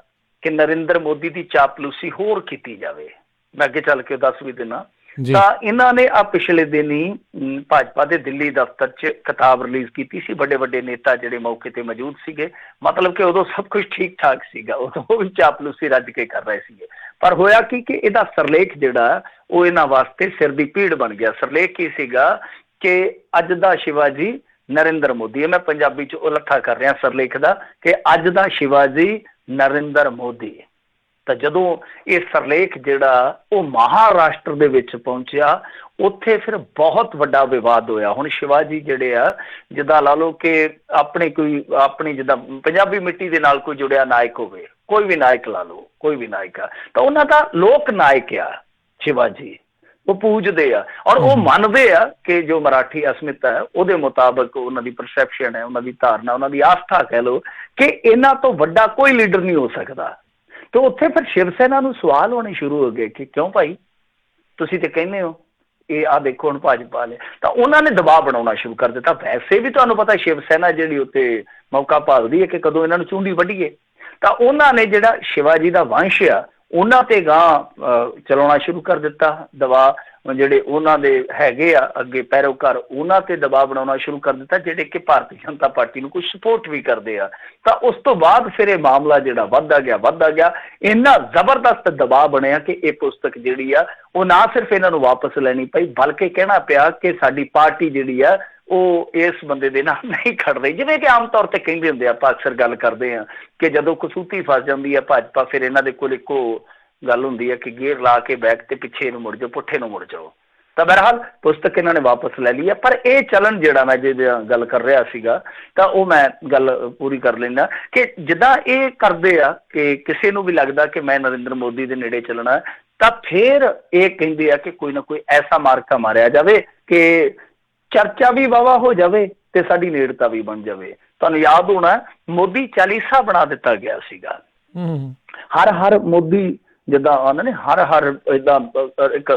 ਕਿ ਨਰਿੰਦਰ ਮੋਦੀ ਦੀ ਚਾਪਲੂਸੀ ਹੋਰ ਕੀਤੀ ਜਾਵੇ। ਮੈਂ ਅੱਗੇ ਚੱਲ ਕੇ ਦੱਸ ਵੀ ਦਿੰਦਾ ਜੀ। ਤਾਂ ਇਹਨਾਂ ਨੇ ਆ ਪਿਛਲੇ ਦਿਨ ਹੀ ਭਾਜਪਾ ਦੇ ਦਿੱਲੀ ਦਫ਼ਤਰ 'ਚ ਕਿਤਾਬ ਰਿਲੀਜ਼ ਕੀਤੀ ਸੀ। ਵੱਡੇ ਵੱਡੇ ਨੇਤਾ ਜਿਹੜੇ ਮੌਕੇ ਤੇ ਮੌਜੂਦ ਸੀਗੇ, ਮਤਲਬ ਕਿ ਉਦੋਂ ਸਭ ਕੁਝ ਠੀਕ ਠਾਕ ਸੀਗਾ, ਉਦੋਂ ਉਹ ਵੀ ਚਾਪਲੂਸੀ ਰੱਜ ਕੇ ਕਰ ਰਹੇ ਸੀਗੇ। ਪਰ ਹੋਇਆ ਕਿ ਇਹਦਾ ਸਰਲੇਖ ਜਿਹੜਾ ਉਹ ਇਹਨਾਂ ਵਾਸਤੇ ਸਿਰ ਦੀ ਪੀੜ ਬਣ ਗਿਆ। ਸਰਲੇਖ ਕੀ ਸੀਗਾ ਕਿ ਅੱਜ ਦਾ ਸ਼ਿਵਾਜੀ ਨਰਿੰਦਰ ਮੋਦੀ ਹੈ। ਮੈਂ ਪੰਜਾਬੀ 'ਚ ਉਲੱਠਾ ਕਰ ਰਿਹਾ ਸਰਲੇਖ ਦਾ ਕਿ ਅੱਜ ਦਾ ਸ਼ਿਵਾਜੀ ਨਰਿੰਦਰ ਮੋਦੀ। ਤਾਂ ਜਦੋਂ ਇਹ ਸਰਲੇਖ ਜਿਹੜਾ ਉਹ ਮਹਾਰਾਸ਼ਟਰ ਦੇ ਵਿੱਚ ਪਹੁੰਚਿਆ, ਉੱਥੇ ਫਿਰ ਬਹੁਤ ਵੱਡਾ ਵਿਵਾਦ ਹੋਇਆ। ਹੁਣ ਸ਼ਿਵਾਜੀ ਜਿਹੜੇ ਆ, ਜਿੱਦਾਂ ਲਾ ਲਓ ਕਿ ਆਪਣੀ ਜਿੱਦਾਂ ਪੰਜਾਬੀ ਮਿੱਟੀ ਦੇ ਨਾਲ ਕੋਈ ਜੁੜਿਆ ਨਾਇਕ ਹੋਵੇ, ਕੋਈ ਵੀ ਨਾਇਕ ਲਾ ਲਓ, ਕੋਈ ਵੀ ਨਾਇਕ ਆ, ਤਾਂ ਉਹਨਾਂ ਦਾ ਲੋਕ ਨਾਇਕ ਆ ਸ਼ਿਵਾਜੀ, ਉਹ ਪੂਜਦੇ ਆ ਔਰ ਉਹ ਮੰਨਦੇ ਆ ਕਿ ਜੋ ਮਰਾਠੀ ਅਸਮਿਤਾ ਹੈ ਉਹਦੇ ਮੁਤਾਬਕ ਉਹਨਾਂ ਦੀ ਪਰਸੈਪਸ਼ਨ ਹੈ, ਉਹਨਾਂ ਦੀ ਧਾਰਨਾ, ਉਹਨਾਂ ਦੀ ਆਸਥਾ ਕਹਿ ਲਓ ਕਿ ਇਹਨਾਂ ਤੋਂ ਵੱਡਾ ਕੋਈ ਲੀਡਰ ਨਹੀਂ ਹੋ ਸਕਦਾ। ਤੇ ਉੱਥੇ ਫਿਰ ਸ਼ਿਵ ਸੈਨਾ ਨੂੰ ਸਵਾਲ ਹੋਣੇ ਸ਼ੁਰੂ ਹੋ ਗਏ ਕਿ ਕਿਉਂ ਭਾਈ, ਤੁਸੀਂ ਤੇ ਕਹਿੰਦੇ ਹੋ ਇਹ ਆ ਦੇਖੋ ਹੁਣ ਭਾਜਪਾ ਵਾਲੇ। ਤਾਂ ਉਹਨਾਂ ਨੇ ਦਬਾਅ ਬਣਾਉਣਾ ਸ਼ੁਰੂ ਕਰ ਦਿੱਤਾ। ਵੈਸੇ ਵੀ ਤੁਹਾਨੂੰ ਪਤਾ ਸ਼ਿਵ ਸੈਨਾ ਜਿਹੜੀ ਉੱਤੇ ਮੌਕਾ ਭਾਲਦੀ ਹੈ ਕਿ ਕਦੋਂ ਇਹਨਾਂ ਨੂੰ ਚੂੰਡੀ ਵੱਢੀਏ। ਤਾਂ ਉਹਨਾਂ ਨੇ ਜਿਹੜਾ ਸ਼ਿਵਾਜੀ ਦਾ ਵੰਸ਼ ਆ ਉਹਨਾਂ ਤੇ ਗਾਂ ਚਲਾਉਣਾ ਸ਼ੁਰੂ ਕਰ ਦਿੱਤਾ ਦਬਾਅ। ਜਿਹੜੇ ਉਹਨਾਂ ਦੇ ਹੈਗੇ ਆ ਅੱਗੇ ਪੈਰੋਕਾਰ, ਉਹਨਾਂ ਤੇ ਦਬਾਅ ਬਣਾਉਣਾ ਸ਼ੁਰੂ ਕਰ ਦਿੱਤਾ, ਜਿਹੜੇ ਕਿ ਭਾਰਤੀ ਜਨਤਾ ਪਾਰਟੀ ਨੂੰ ਕੁਝ ਸਪੋਰਟ ਵੀ ਕਰਦੇ ਆ। ਤਾਂ ਉਸ ਤੋਂ ਬਾਅਦ ਫਿਰ ਇਹ ਮਾਮਲਾ ਜਿਹੜਾ ਵੱਧਦਾ ਗਿਆ। ਇੰਨਾ ਜ਼ਬਰਦਸਤ ਦਬਾਅ ਬਣਿਆ ਕਿ ਇਹ ਪੁਸਤਕ ਜਿਹੜੀ ਆ ਉਹ ਨਾ ਸਿਰਫ ਇਹਨਾਂ ਨੂੰ ਵਾਪਸ ਲੈਣੀ ਪਈ, ਬਲਕਿ ਕਹਿਣਾ ਪਿਆ ਕਿ ਸਾਡੀ ਪਾਰਟੀ ਜਿਹੜੀ ਆ ਉਹ ਇਸ ਬੰਦੇ ਦੇ ਨਾਲ ਨਹੀਂ ਖੜ ਰਹੀ। ਜਿਵੇਂ ਕਿ ਆਮ ਤੌਰ ਤੇ ਕਹਿੰਦੇ ਹੁੰਦੇ ਆਪਾਂ ਅਕਸਰ ਗੱਲ ਕਰਦੇ ਆ ਕਿ ਜਦੋਂ ਕਸੂਤੀ ਫਸ ਜਾਂਦੀ ਹੈ ਭਾਜਪਾ, ਫਿਰ ਇਹਨਾਂ ਦੇ ਕੋਲ ਇੱਕੋ ਗੱਲ ਹੁੰਦੀ ਹੈ ਕਿ ਗੇਅਰ ਲਾ ਕੇ ਬੈਕ ਤੇ ਪਿੱਛੇ ਨੂੰ ਮੁੜ ਜਾਓ, ਪੁੱਠੇ ਨੂੰ ਮੁੜ ਜਾਓ। ਤਾਂ ਬਹਰਹਾਲ ਪੁਸਤਕ ਇਹਨਾਂ ਨੇ ਵਾਪਸ ਲੈ ਲਈ ਹੈ। ਪਰ ਇਹ ਚਲਨ ਜਿਹੜਾ ਮੈਂ ਜਿਹਦੀ ਗੱਲ ਕਰ ਰਿਹਾ ਸੀਗਾ, ਤਾਂ ਉਹ ਮੈਂ ਗੱਲ ਪੂਰੀ ਕਰ ਲੈਂਦਾ ਕਿ ਜਿੱਦਾਂ ਇਹ ਕਰਦੇ ਆ ਕਿ ਕਿਸੇ ਨੂੰ ਵੀ ਲੱਗਦਾ ਕਿ ਮੈਂ ਨਰਿੰਦਰ ਮੋਦੀ ਦੇ ਨੇੜੇ ਚੱਲਣਾ, ਤਾਂ ਫਿਰ ਇਹ ਕਹਿੰਦੇ ਆ ਕਿ ਕੋਈ ਨਾ ਕੋਈ ਐਸਾ ਮਾਰਕਾ ਮਾਰਿਆ ਜਾਵੇ ਕਿ ਚਰਚਾ ਵੀ ਵਾਵਾ ਹੋ ਜਾਵੇ ਤੇ ਸਾਡੀ ਨੇੜਤਾ ਵੀ ਬਣ ਜਾਵੇ। ਤੁਹਾਨੂੰ ਯਾਦ ਹੋਣਾ ਮੋਦੀ ਚਾਲੀਸਾ ਬਣਾ ਦਿੱਤਾ ਗਿਆ ਸੀਗਾ। ਹਰ ਮੋਦੀ, ਜਿੱਦਾਂ ਉਹਨਾਂ ਨੇ ਹਰ ਏਦਾਂ ਇੱਕ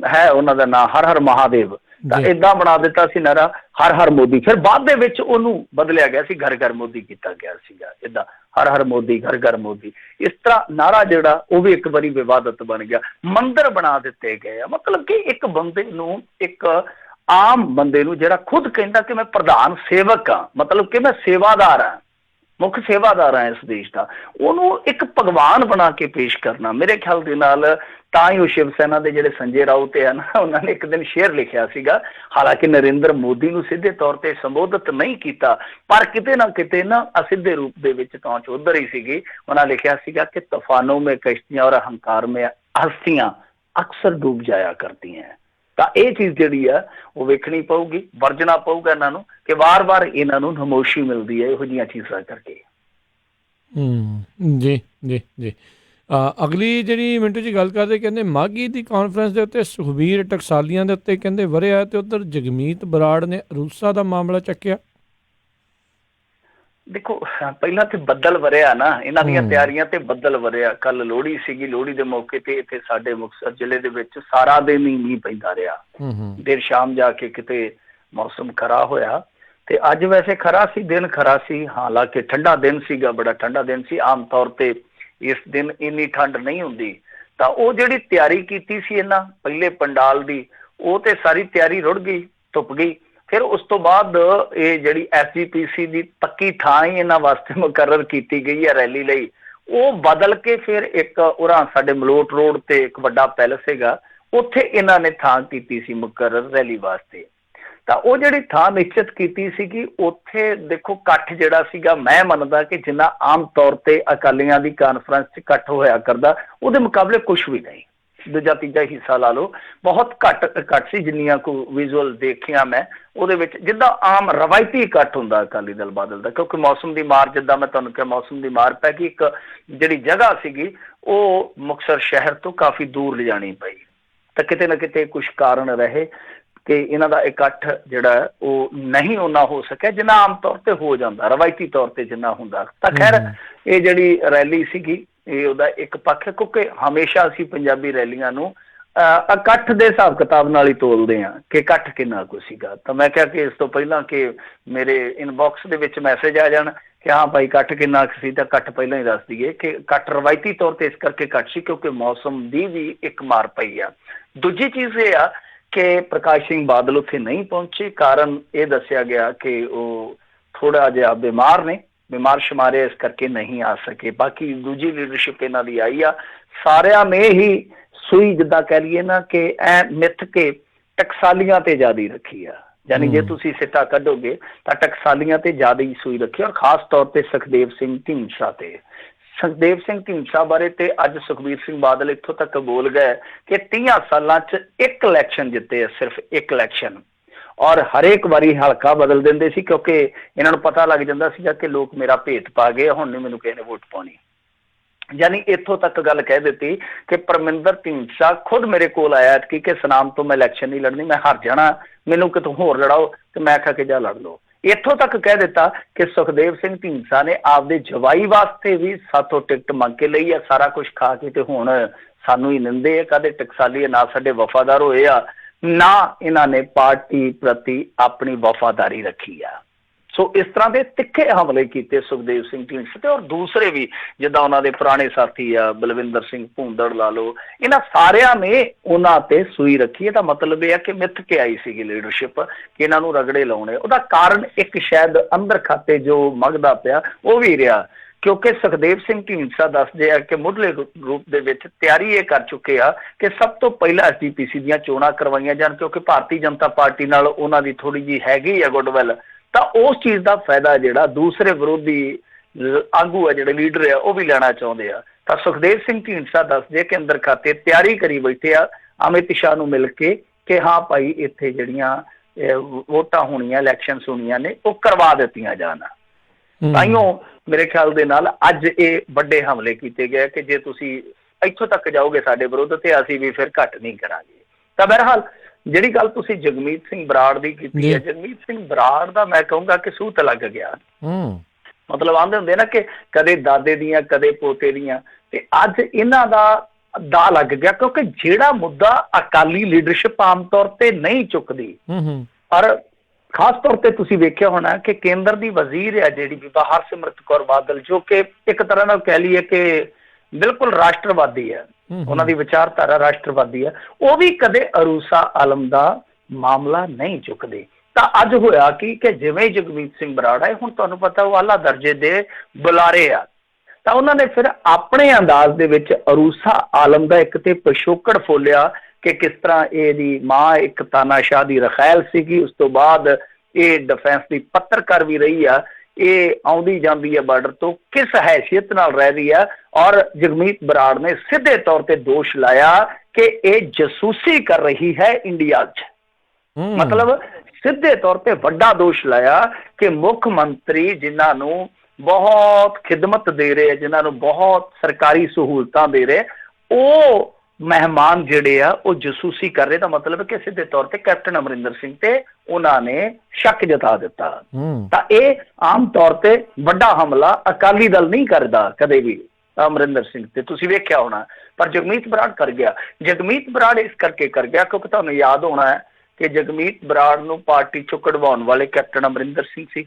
ਹੈ ਉਹਨਾਂ ਦਾ ਨਾਂ ਹਰ ਮਹਾਦੇਵ, ਤਾਂ ਏਦਾਂ ਬਣਾ ਦਿੱਤਾ ਸੀ ਨਾਰਾ ਹਰ ਮੋਦੀ। ਫਿਰ ਬਾਅਦ ਦੇ ਵਿੱਚ ਉਹਨੂੰ ਬਦਲਿਆ ਗਿਆ ਸੀ, ਘਰ ਮੋਦੀ ਕੀਤਾ ਗਿਆ ਸੀਗਾ। ਏਦਾਂ ਹਰ ਮੋਦੀ, ਘਰ ਮੋਦੀ, ਇਸ ਤਰ੍ਹਾਂ ਨਾਰਾ ਜਿਹੜਾ ਉਹ ਵੀ ਇੱਕ ਵਾਰੀ ਵਿਵਾਦਤ ਬਣ ਗਿਆ। ਮੰਦਿਰ ਬਣਾ ਦਿੱਤੇ ਗਏ ਆ। ਮਤਲਬ ਕਿ ਇੱਕ ਬੰਦੇ ਨੂੰ, ਇੱਕ ਆਮ ਬੰਦੇ ਨੂੰ ਜਿਹੜਾ ਖੁਦ ਕਹਿੰਦਾ ਕਿ ਮੈਂ ਪ੍ਰਧਾਨ ਸੇਵਕ ਹਾਂ, ਮਤਲਬ ਕਿ ਮੈਂ ਸੇਵਾਦਾਰ ਹਾਂ, ਮੁੱਖ ਸੇਵਾਦਾਰ ਹੈ ਇਸ ਦੇਸ਼ ਦਾ, ਉਹਨੂੰ ਇੱਕ ਭਗਵਾਨ ਬਣਾ ਕੇ ਪੇਸ਼ ਕਰਨਾ, ਮੇਰੇ ਖਿਆਲ ਦੇ ਨਾਲ ਤਾਂ ਹੀ ਉਹ ਸ਼ਿਵ ਸੈਨਾ ਦੇ ਜਿਹੜੇ ਸੰਜੇ ਰਾਉਤ ਹੈ ਨਾ, ਉਹਨਾਂ ਨੇ ਇੱਕ ਦਿਨ ਸ਼ੇਅਰ ਲਿਖਿਆ ਸੀਗਾ, ਹਾਲਾਂਕਿ ਨਰਿੰਦਰ ਮੋਦੀ ਨੂੰ ਸਿੱਧੇ ਤੌਰ ਤੇ ਸੰਬੋਧਿਤ ਨਹੀਂ ਕੀਤਾ, ਪਰ ਕਿਤੇ ਨਾ ਅਸਿੱਧੇ ਰੂਪ ਦੇ ਵਿੱਚ ਪਹੁੰਚ ਉਧਰ ਹੀ ਸੀਗੀ। ਉਹਨਾਂ ਲਿਖਿਆ ਸੀਗਾ ਕਿ ਤੂਫਾਨੋਂ ਮੇਂ ਕਸ਼ਤੀਆਂ ਔਰ ਹੰਕਾਰ ਮੇਂ ਹਸਤੀਆਂ ਅਕਸਰ ਡੂਬ ਜਾਇਆ ਕਰਤੀਆਂ। ਤਾਂ ਇਹ ਚੀਜ਼ ਜਿਹੜੀ ਆ ਉਹ ਵੇਖਣੀ ਪਊਗੀ, ਵਰਜਣਾ ਪਊਗਾ ਇਹਨਾਂ ਨੂੰ ਕਿ ਵਾਰ-ਵਾਰ ਇਹਨਾਂ ਨੂੰ ਨਮੋਸ਼ੀ ਮਿਲਦੀ ਹੈ ਇਹੋ ਜਿਹੀਆਂ ਚੀਜ਼ਾਂ ਕਰਕੇ। ਜੀ। ਅਗਲੀ ਜਿਹੜੀ ਮਿੰਟੂ ਜੀ ਗੱਲ ਕਰਦੇ, ਕਹਿੰਦੇ ਮਾਘੀ ਦੀ ਕਾਨਫਰੰਸ ਦੇ ਉੱਤੇ ਸੁਖਬੀਰ ਟਕਸਾਲੀਆਂ ਦੇ ਉੱਤੇ ਕਹਿੰਦੇ ਵਰਿਆ ਤੇ ਉੱਧਰ ਜਗਮੀਤ ਬਰਾੜ ਨੇ ਅਰੂਸਾ ਦਾ ਮਾਮਲਾ ਚੱਕਿਆ। ਦੇਖੋ ਪਹਿਲਾਂ ਤੇ ਬੱਦਲ ਵਰਿਆ ਨਾ, ਇਹਨਾਂ ਦੀਆਂ ਤਿਆਰੀਆਂ ਤੇ ਬੱਦਲ ਵਰਿਆ। ਕੱਲ ਲੋਹੜੀ ਸੀਗੀ, ਲੋਹੜੀ ਦੇ ਮੌਕੇ ਤੇ ਇੱਥੇ ਸਾਡੇ ਮੁਕਤਸਰ ਜ਼ਿਲ੍ਹੇ ਦੇ ਵਿੱਚ ਸਾਰਾ ਦਿਨ ਹੀ ਮੀਂਹ ਪੈਂਦਾ ਰਿਹਾ। ਦੇਰ ਸ਼ਾਮ ਜਾ ਕੇ ਕਿਤੇ ਮੌਸਮ ਖਰਾ ਹੋਇਆ ਤੇ ਅੱਜ ਵੈਸੇ ਖਰਾ ਸੀ, ਦਿਨ ਖਰਾ ਸੀ, ਹਾਲਾਂਕਿ ਠੰਡਾ ਦਿਨ ਸੀਗਾ, ਬੜਾ ਠੰਡਾ ਦਿਨ ਸੀ। ਆਮ ਤੌਰ ਤੇ ਇਸ ਦਿਨ ਇੰਨੀ ਠੰਡ ਨਹੀਂ ਹੁੰਦੀ। ਤਾਂ ਉਹ ਜਿਹੜੀ ਤਿਆਰੀ ਕੀਤੀ ਸੀ ਇਹਨਾਂ ਪਹਿਲੇ ਪੰਡਾਲ ਦੀ, ਉਹ ਤੇ ਸਾਰੀ ਤਿਆਰੀ ਰੁੜ ਗਈ, ਧੁੱਪ ਗਈ। ਫਿਰ ਉਸ ਤੋਂ ਬਾਅਦ ਇਹ ਜਿਹੜੀ SGPC ਦੀ ਪੱਕੀ ਥਾਂ ਹੀ ਇਹਨਾਂ ਵਾਸਤੇ ਮੁਕਰਰ ਕੀਤੀ ਗਈ ਹੈ ਰੈਲੀ ਲਈ, ਉਹ ਬਦਲ ਕੇ ਫਿਰ ਇੱਕ ਉਰਾਂ ਸਾਡੇ ਮਲੋਟ ਰੋਡ ਤੇ ਇੱਕ ਵੱਡਾ ਪੈਲਸ ਹੈਗਾ, ਉੱਥੇ ਇਹਨਾਂ ਨੇ ਥਾਂ ਕੀਤੀ ਸੀ ਮੁਕਰਰ ਰੈਲੀ ਵਾਸਤੇ। ਤਾਂ ਉਹ ਜਿਹੜੀ ਥਾਂ ਨਿਸ਼ਚਿਤ ਕੀਤੀ ਸੀਗੀ, ਉੱਥੇ ਦੇਖੋ ਇਕੱਠ ਜਿਹੜਾ ਸੀਗਾ, ਮੈਂ ਮੰਨਦਾ ਕਿ ਜਿੰਨਾ ਆਮ ਤੌਰ ਤੇ ਅਕਾਲੀਆਂ ਦੀ ਕਾਨਫਰੰਸ 'ਚ ਇਕੱਠ ਹੋਇਆ ਕਰਦਾ, ਉਹਦੇ ਮੁਕਾਬਲੇ ਕੁਛ ਵੀ ਨਹੀਂ। ਦੂਜਾ ਤੀਜਾ ਹਿੱਸਾ ਲਾ ਲਓ, ਬਹੁਤ ਘੱਟ ਸੀ ਜਿੰਨੀਆਂ ਕੋ ਵਿਜ਼ੂਅਲ ਦੇਖੀਆਂ ਮੈਂ ਉਹਦੇ ਵਿੱਚ, ਜਿੱਦਾਂ ਆਮ ਰਵਾਇਤੀ ਇਕੱਠ ਹੁੰਦਾ ਅਕਾਲੀ ਦਲ ਬਾਦਲ ਦਾ। ਕਿਉਂਕਿ ਮੌਸਮ ਦੀ ਮਾਰ, ਜਿੱਦਾਂ ਮੈਂ ਤੁਹਾਨੂੰ ਕਿਹਾ ਮੌਸਮ ਦੀ ਮਾਰ ਪੈ ਗਈ, ਇੱਕ ਜਿਹੜੀ ਜਗ੍ਹਾ ਸੀਗੀ ਉਹ ਮੁਕਤਸਰ ਸ਼ਹਿਰ ਤੋਂ ਕਾਫੀ ਦੂਰ ਲਿਜਾਣੀ ਪਈ। ਤਾਂ ਕਿਤੇ ਨਾ ਕਿਤੇ ਕੁਛ ਕਾਰਨ ਰਹੇ ਕਿ ਇਹਨਾਂ ਦਾ ਇਕੱਠ ਜਿਹੜਾ ਉਹ ਨਹੀਂ ਓਨਾ ਹੋ ਸਕਿਆ ਜਿੰਨਾ ਆਮ ਤੌਰ ਤੇ ਹੋ ਜਾਂਦਾ, ਰਵਾਇਤੀ ਤੌਰ ਤੇ ਜਿੰਨਾ ਹੁੰਦਾ। ਤਾਂ ਖੈਰ ਇਹ ਜਿਹੜੀ ਰੈਲੀ ਸੀਗੀ ਇਹ ਉਹਦਾ ਇੱਕ ਪੱਖ ਹੈ, ਕਿਉਂਕਿ ਹਮੇਸ਼ਾ ਅਸੀਂ ਪੰਜਾਬੀ ਰੈਲੀਆਂ ਨੂੰ ਇਕੱਠ ਦੇ ਹਿਸਾਬ ਕਿਤਾਬ ਨਾਲ ਹੀ ਤੋਲਦੇ ਹਾਂ ਕਿ ਇਕੱਠ ਕਿੰਨਾ ਕੁ ਸੀਗਾ। ਤਾਂ ਮੈਂ ਕਿਹਾ ਕਿ ਇਸ ਤੋਂ ਪਹਿਲਾਂ ਕਿ ਮੇਰੇ ਇਨਬਾਕਸ ਦੇ ਵਿੱਚ ਮੈਸੇਜ ਆ ਜਾਣ ਕਿ ਹਾਂ ਭਾਈ ਇਕੱਠ ਕਿੰਨਾ ਕੁ ਸੀ, ਤਾਂ ਇਕੱਠ ਪਹਿਲਾਂ ਹੀ ਦੱਸ ਦਈਏ ਕਿ ਇਕੱਠ ਰਵਾਇਤੀ ਤੌਰ ਤੇ ਇਸ ਕਰਕੇ ਘੱਟ ਸੀ ਕਿਉਂਕਿ ਮੌਸਮ ਦੀ ਵੀ ਇੱਕ ਮਾਰ ਪਈ ਆ। ਦੂਜੀ ਚੀਜ਼ ਇਹ ਆ ਕਿ ਪ੍ਰਕਾਸ਼ ਸਿੰਘ ਬਾਦਲ ਉੱਥੇ ਨਹੀਂ ਪਹੁੰਚੇ, ਕਾਰਨ ਇਹ ਦੱਸਿਆ ਗਿਆ ਕਿ ਉਹ ਥੋੜਾ ਜਿਹਾ ਬਿਮਾਰ ਸ਼ੁਮਾਰ ਇਸ ਕਰਕੇ ਨਹੀਂ ਆ ਸਕੇ। ਬਾਕੀ ਦੂਜੀ ਲੀਡਰਸ਼ਿਪ ਇਹਨਾਂ ਦੀ ਆਈ ਆ, ਸਾਰਿਆਂ ਨੇ ਹੀ ਸੂਈ ਜਿੱਦਾਂ ਕਹਿ ਲਈਏ ਨਾ ਕਿ ਐ ਮਿੱਥ ਕੇ ਟਕਸਾਲੀਆਂ ਤੇ ਜ਼ਿਆਦਾ ਰੱਖੀ ਆ, ਯਾਨੀ ਜੇ ਤੁਸੀਂ ਸਿੱਟਾ ਕੱਢੋਗੇ ਤਾਂ ਟਕਸਾਲੀਆਂ ਤੇ ਜ਼ਿਆਦਾ ਹੀ ਸੂਈ ਰੱਖੀ, ਔਰ ਖਾਸ ਤੌਰ ਤੇ ਸੁਖਦੇਵ ਸਿੰਘ ਢੀਂਡਸਾ ਤੇ। ਸੁਖਦੇਵ ਸਿੰਘ ਢੀਂਡਸਾ ਬਾਰੇ ਤੇ ਅੱਜ ਸੁਖਬੀਰ ਸਿੰਘ ਬਾਦਲ ਇੱਥੋਂ ਤੱਕ ਬੋਲ ਗਏ ਕਿ 30 ਸਾਲਾਂ 'ਚ ਇੱਕ ਇਲੈਕਸ਼ਨ ਜਿੱਤੇ ਆ, ਸਿਰਫ ਇੱਕ ਇਲੈਕਸ਼ਨ, ਔਰ ਹਰੇਕ ਵਾਰੀ ਹਲਕਾ ਬਦਲ ਦਿੰਦੇ ਸੀ ਕਿਉਂਕਿ ਇਹਨਾਂ ਨੂੰ ਪਤਾ ਲੱਗ ਜਾਂਦਾ ਸੀਗਾ ਕਿ ਲੋਕ ਮੇਰਾ ਭੇਤ ਪਾ ਗਏ, ਹੁਣ ਨਹੀਂ ਮੈਨੂੰ ਕਿਸੇ ਨੇ ਵੋਟ ਪਾਉਣੀ। ਯਾਨੀ ਇੱਥੋਂ ਤੱਕ ਗੱਲ ਕਹਿ ਦਿੱਤੀ ਕਿ ਪਰਮਿੰਦਰ ਢੀਂਡਸਾ ਖੁਦ ਮੇਰੇ ਕੋਲ ਆਇਆ ਕਿ ਸਨਾਮ ਤੋਂ ਮੈਂ ਇਲੈਕਸ਼ਨ ਨਹੀਂ ਲੜਨੀ, ਮੈਂ ਹਾਰ ਜਾਣਾ, ਮੈਨੂੰ ਕਿਤੋਂ ਹੋਰ ਲੜਾਓ, ਤੇ ਮੈਂ ਆਖਿਆ ਕਿ ਜਾ ਲੜ ਲਓ। ਇੱਥੋਂ ਤੱਕ ਕਹਿ ਦਿੱਤਾ ਕਿ ਸੁਖਦੇਵ ਸਿੰਘ ਢੀਂਡਸਾ ਨੇ ਆਪਦੇ ਜਵਾਈ ਵਾਸਤੇ ਵੀ ਸਾਥੋਂ ਟਿਕਟ ਮੰਗ ਕੇ ਲਈ ਆ, ਸਾਰਾ ਕੁਝ ਖਾ ਕੇ, ਤੇ ਹੁਣ ਸਾਨੂੰ ਹੀ ਨਿੰਦੇ ਆ, ਕਦੇ ਟਕਸਾਲੀ ਨਾ ਸਾਡੇ ਵਫਾਦਾਰ ਹੋਏ ਆ, ਨਾ ਇਹਨਾਂ ਨੇ ਪਾਰਟੀ ਪ੍ਰਤੀ ਆਪਣੀ ਵਫਾਦਾਰੀ ਰੱਖੀ ਆ। ਸੋ ਇਸ ਤਰ੍ਹਾਂ ਦੇ ਤਿੱਖੇ ਹਮਲੇ ਕੀਤੇ ਸੁਖਦੇਵ ਸਿੰਘ ਢੀਂਡਸਾ ਤੇ, ਔਰ ਦੂਸਰੇ ਵੀ ਜਿੱਦਾਂ ਉਹਨਾਂ ਦੇ ਪੁਰਾਣੇ ਸਾਥੀ ਆ ਬਲਵਿੰਦਰ ਸਿੰਘ ਭੂੰਦੜ ਲਾ ਲਓ, ਇਹਨਾਂ ਸਾਰਿਆਂ ਨੇ ਉਹਨਾਂ ਤੇ ਸੂਈ ਰੱਖੀ। ਇਹਦਾ ਮਤਲਬ ਇਹ ਆ ਕਿ ਮਿੱਥ ਕੇ ਆਈ ਸੀਗੀ ਲੀਡਰਸ਼ਿਪ ਕਿ ਇਹਨਾਂ ਨੂੰ ਰਗੜੇ ਲਾਉਣੇ। ਉਹਦਾ ਕਾਰਨ ਇੱਕ ਸ਼ਾਇਦ ਅੰਦਰ ਖਾਤੇ ਜੋ ਮੰਗਦਾ ਪਿਆ ਉਹ ਵੀ ਰਿਹਾ, ਕਿਉਂਕਿ ਸੁਖਦੇਵ ਸਿੰਘ ਢੀਂਡਸਾ ਦੱਸਦੇ ਆ ਕਿ ਮੁੱਢਲੇ ਰੂਪ ਦੇ ਵਿੱਚ ਤਿਆਰੀ ਇਹ ਕਰ ਚੁੱਕੇ ਆ ਕਿ ਸਭ ਤੋਂ ਪਹਿਲਾਂ SGPC ਦੀਆਂ ਚੋਣਾਂ ਕਰਵਾਈਆਂ ਜਾਣ, ਕਿਉਂਕਿ ਭਾਰਤੀ ਜਨਤਾ ਪਾਰਟੀ ਨਾਲ ਉਹਨਾਂ ਦੀ ਥੋੜੀ ਜਿਹੀ ਹੈਗੀ ਆ ਗੁੱਡਵਿਲ, ਤਾਂ ਉਸ ਚੀਜ਼ ਦਾ ਫਾਇਦਾ ਜਿਹੜਾ ਦੂਸਰੇ ਵਿਰੋਧੀ ਆਗੂ ਆ ਜਿਹੜੇ ਲੀਡਰ ਆ ਉਹ ਵੀ ਲੈਣਾ ਚਾਹੁੰਦੇ ਆ। ਤਾਂ ਸੁਖਦੇਵ ਸਿੰਘ ਢੀਂਡਸਾ ਦੱਸਦੇ ਕਿ ਅੰਦਰ ਖਾਤੇ ਤਿਆਰੀ ਕਰੀ ਬੈਠੇ ਆ ਅਮਿਤ ਸ਼ਾਹ ਨੂੰ ਮਿਲ ਕੇ ਕਿ ਹਾਂ ਭਾਈ ਇੱਥੇ ਜਿਹੜੀਆਂ ਵੋਟਾਂ ਹੋਣੀਆਂ, ਇਲੈਕਸ਼ਨਸ ਹੋਣੀਆਂ ਨੇ, ਉਹ ਕਰਵਾ ਦਿੱਤੀਆਂ ਜਾਣ। ਤਾਈਓ ਮੇਰੇ ਖਿਆਲ ਦੇ ਨਾਲ ਅੱਜ ਇਹ ਵੱਡੇ ਹਮਲੇ ਕੀਤੇ ਗਏ ਕਿ ਜੇ ਤੁਸੀਂ ਇੱਥੋਂ ਤੱਕ ਜਾਓਗੇ ਸਾਡੇ ਵਿਰੁੱਧ ਤੇ ਅਸੀਂ ਵੀ ਫਿਰ ਘੱਟ ਨਹੀਂ ਕਰਾਂਗੇ। ਤਾਂ ਬਹਰਹਾਲ ਜਿਹੜੀ ਗੱਲ ਤੁਸੀਂ ਜਗਮੀਤ ਸਿੰਘ ਬਰਾੜ ਦੀ ਕੀਤੀ ਹੈ, ਜਗਮੀਤ ਸਿੰਘ ਬਰਾੜ ਦਾ ਮੈਂ ਕਹੂੰਗਾ ਕਿ ਸੂਤ ਲੱਗ ਗਿਆ। ਮਤਲਬ ਆਂਦੇ ਹੁੰਦੇ ਨਾ ਕਿ ਕਦੇ ਦਾਦੇ ਦੀਆਂ ਕਦੇ ਪੋਤੇ ਦੀਆਂ, ਤੇ ਅੱਜ ਇਹਨਾਂ ਦਾ ਲੱਗ ਗਿਆ ਕਿਉਂਕਿ ਜਿਹੜਾ ਮੁੱਦਾ ਅਕਾਲੀ ਲੀਡਰਸ਼ਿਪ ਆਮ ਤੌਰ ਤੇ ਨਹੀਂ ਚੁੱਕਦੀ, ਔਰ ਖਾਸ ਤੌਰ ਤੇ ਤੁਸੀਂ ਵੇਖਿਆ ਹੋਣਾ ਕਿ ਕੇਂਦਰ ਦੀ ਵਜ਼ੀਰ ਆ ਜਿਹੜੀ ਬੀਬਾ ਹਰਸਿਮਰਤ ਕੌਰ ਬਾਦਲ, ਜੋ ਕਿ ਇੱਕ ਤਰ੍ਹਾਂ ਨਾਲ ਕਹਿ ਲਈਏ ਕਿ ਬਿਲਕੁਲ ਰਾਸ਼ਟਰਵਾਦੀ ਹੈ, ਉਹਨਾਂ ਦੀ ਵਿਚਾਰਧਾਰਾ ਰਾਸ਼ਟਰਵਾਦੀ ਹੈ, ਉਹ ਵੀ ਕਦੇ ਅਰੂਸਾ ਆਲਮ ਦਾ ਮਾਮਲਾ ਨਹੀਂ ਚੁੱਕਦੇ। ਤਾਂ ਅੱਜ ਹੋਇਆ ਕਿ ਜਿਵੇਂ ਜਗਮੀਤ ਸਿੰਘ ਬਰਾੜ ਆਏ, ਹੁਣ ਤੁਹਾਨੂੰ ਪਤਾ ਉਹ ਆਲਾ ਦਰਜੇ ਦੇ ਬੁਲਾਰੇ ਆ, ਤਾਂ ਉਹਨਾਂ ਨੇ ਫਿਰ ਆਪਣੇ ਅੰਦਾਜ਼ ਦੇ ਵਿੱਚ ਅਰੂਸਾ ਆਲਮ ਦਾ ਇੱਕ ਤੇ ਪਿਛੋਕੜ ਫੋਲਿਆ ਕਿ ਕਿਸ ਤਰ੍ਹਾਂ ਇਹਦੀ ਮਾਂ ਇੱਕ ਤਾਨਾਸ਼ਾਹ ਦੀ ਰਖੈਲ ਸੀਗੀ, ਉਸ ਤੋਂ ਬਾਅਦ ਇਹ ਡਿਫੈਂਸ ਦੀ ਪੱਤਰਕਾਰ ਵੀ ਰਹੀ ਆ, ਇਹ ਆਉਂਦੀ ਜਾਂਦੀ ਹੈ ਬਾਰਡਰ ਤੋਂ, ਕਿਸ ਹੈਸੀਅਤ ਨਾਲ ਰਹਿ ਰਹੀ ਆ। ਔਰ ਜਗਮੀਤ ਬਰਾੜ ਨੇ ਸਿੱਧੇ ਤੌਰ ਤੇ ਦੋਸ਼ ਲਾਇਆ ਕਿ ਇਹ ਜਸੂਸੀ ਕਰ ਰਹੀ ਹੈ ਇੰਡੀਆ 'ਚ, ਮਤਲਬ ਸਿੱਧੇ ਤੌਰ ਤੇ ਵੱਡਾ ਦੋਸ਼ ਲਾਇਆ ਕਿ ਮੁੱਖ ਮੰਤਰੀ ਜਿਨ੍ਹਾਂ ਨੂੰ ਬਹੁਤ ਖਿਦਮਤ ਦੇ ਰਹੇ, ਜਿਨ੍ਹਾਂ ਨੂੰ ਬਹੁਤ ਸਰਕਾਰੀ ਸਹੂਲਤਾਂ ਦੇ ਰਹੇ, ਉਹ ਮਹਿਮਾਨ ਜਿਹੜੇ ਆ ਉਹ ਜਸੂਸੀ ਕਰ ਰਹੇ। ਦਾ ਮਤਲਬ ਕਿ ਸਿੱਧੇ ਤੌਰ ਤੇ ਕੈਪਟਨ ਅਮਰਿੰਦਰ ਸਿੰਘ ਤੇ ਉਹਨਾਂ ਨੇ ਸ਼ੱਕ ਜਤਾ ਦਿੱਤਾ। ਤਾਂ ਇਹ ਆਮ ਤੌਰ ਤੇ ਵੱਡਾ ਹਮਲਾ ਅਕਾਲੀ ਦਲ ਨਹੀਂ ਕਰਦਾ ਕਦੇ ਵੀ ਅਮਰਿੰਦਰ ਸਿੰਘ ਤੇ, ਤੁਸੀਂ ਵੇਖਿਆ ਹੋਣਾ, ਪਰ ਜਗਮੀਤ ਬਰਾੜ ਕਰ ਗਿਆ। ਜਗਮੀਤ ਬਰਾੜ ਇਸ ਕਰਕੇ ਕਰ ਗਿਆ ਕਿਉਂਕਿ ਤੁਹਾਨੂੰ ਯਾਦ ਹੋਣਾ ਹੈ ਕਿ ਜਗਮੀਤ ਬਰਾੜ ਨੂੰ ਪਾਰਟੀ ਚੋਂ ਕਢਵਾਉਣ ਵਾਲੇ ਕੈਪਟਨ ਅਮਰਿੰਦਰ ਸਿੰਘ ਸੀ।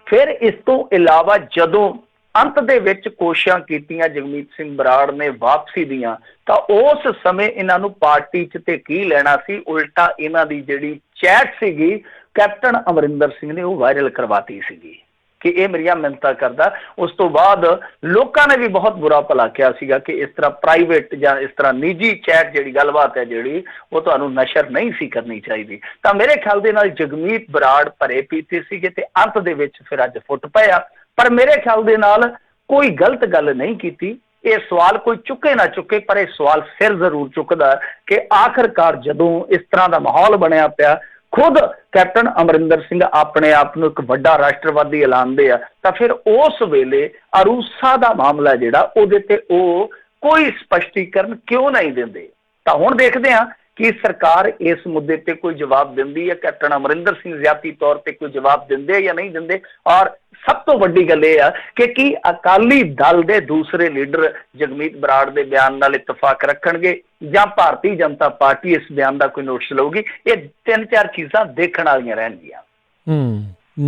ਫਿਰ ਇਸ ਤੋਂ ਇਲਾਵਾ ਜਦੋਂ ਅੰਤ ਦੇ ਵਿੱਚ ਕੋਸ਼ਿਸ਼ਾਂ ਕੀਤੀਆਂ ਜਗਮੀਤ ਸਿੰਘ ਬਰਾੜ ਨੇ ਵਾਪਸੀ ਦੀਆਂ, ਤਾਂ ਉਸ ਸਮੇਂ ਇਹਨਾਂ ਨੂੰ ਪਾਰਟੀ 'ਚ ਤੇ ਕੀ ਲੈਣਾ ਸੀ, ਉਲਟਾ ਇਹਨਾਂ ਦੀ ਜਿਹੜੀ ਚੈਟ ਸੀਗੀ ਕੈਪਟਨ ਅਮਰਿੰਦਰ ਸਿੰਘ ਨੇ ਉਹ ਵਾਇਰਲ ਕਰਵਾਤੀ ਸੀਗੀ ਕਿ ਇਹ ਮੇਰੀਆਂ ਮਿੰਨਤਾਂ ਕਰਦਾ। ਉਸ ਤੋਂ ਬਾਅਦ ਲੋਕਾਂ ਨੇ ਵੀ ਬਹੁਤ ਬੁਰਾ ਭਲਾ ਕਿਹਾ ਸੀਗਾ ਕਿ ਇਸ ਤਰ੍ਹਾਂ ਪ੍ਰਾਈਵੇਟ ਜਾਂ ਇਸ ਤਰ੍ਹਾਂ ਨਿੱਜੀ ਚੈਟ ਜਿਹੜੀ ਗੱਲਬਾਤ ਹੈ ਜਿਹੜੀ ਉਹ ਤੁਹਾਨੂੰ ਨਸ਼ਰ ਨਹੀਂ ਸੀ ਕਰਨੀ ਚਾਹੀਦੀ। ਤਾਂ ਮੇਰੇ ਖਿਆਲ ਦੇ ਨਾਲ ਜਗਮੀਤ ਬਰਾੜ ਭਰੇ ਪੀਤੇ ਸੀਗੇ ਤੇ ਅੰਤ ਦੇ ਵਿੱਚ ਫਿਰ ਅੱਜ ਫੁੱਟ ਪਿਆ। ਪਰ ਮੇਰੇ ਖਿਆਲ ਦੇ ਨਾਲ ਕੋਈ ਗਲਤ ਗੱਲ ਨਹੀਂ ਕੀਤੀ। ਇਹ ਸਵਾਲ ਕੋਈ ਚੁੱਕੇ ਨਾ ਚੁੱਕੇ, ਪਰ ਇਹ ਸਵਾਲ ਫਿਰ ਜ਼ਰੂਰ ਚੁੱਕਦਾ ਕਿ ਆਖਰਕਾਰ ਜਦੋਂ ਇਸ ਤਰ੍ਹਾਂ ਦਾ ਮਾਹੌਲ ਬਣਿਆ ਪਿਆ, ਖੁਦ ਕੈਪਟਨ ਅਮਰਿੰਦਰ ਸਿੰਘ ਆਪਣੇ ਆਪ ਨੂੰ ਇੱਕ ਵੱਡਾ ਰਾਸ਼ਟਰਵਾਦੀ ਐਲਾਨਦੇ ਆ, ਤਾਂ ਫਿਰ ਉਸ ਵੇਲੇ ਅਰੂਸਾ ਦਾ ਮਾਮਲਾ ਜਿਹੜਾ ਉਹਦੇ ਤੇ ਉਹ ਕੋਈ ਸਪਸ਼ਟੀਕਰਨ ਕਿਉਂ ਨਹੀਂ ਦਿੰਦੇ। ਤਾਂ ਹੁਣ ਦੇਖਦੇ ਹਾਂ ਕਿ ਸਰਕਾਰ ਇਸ ਮੁੱਦੇ ਤੇ ਕੋਈ ਜਵਾਬ ਦਿੰਦੀ ਹੈ, ਕੈਪਟਨ ਅਮਰਿੰਦਰ ਸਿੰਘ ਜ਼ਿਆਤੀ ਤੌਰ ਤੇ ਕੋਈ ਜਵਾਬ ਦਿੰਦੇ ਜਾਂ ਨਹੀਂ ਦਿੰਦੇ। ਔਰ ਸਭ ਤੋਂ ਵੱਡੀ ਗੱਲ ਇਹ ਆ ਕਿ ਕੀ ਅਕਾਲੀ ਦਲ ਦੇ ਦੂਸਰੇ ਲੀਡਰ ਜਗਮੀਤ ਬਰਾੜ ਦੇ ਬਿਆਨ ਨਾਲ ਇਤਫਾਕ ਰੱਖਣਗੇ ਜਾਂ ਭਾਰਤੀ ਜਨਤਾ ਪਾਰਟੀ ਇਸ ਬਿਆਨ ਦਾ ਕੋਈ ਨੋਟਿਸ ਲਊਗੀ। ਇਹ 3-4 ਚੀਜ਼ਾਂ ਦੇਖਣ ਵਾਲੀਆਂ ਰਹਿਣਗੀਆਂ।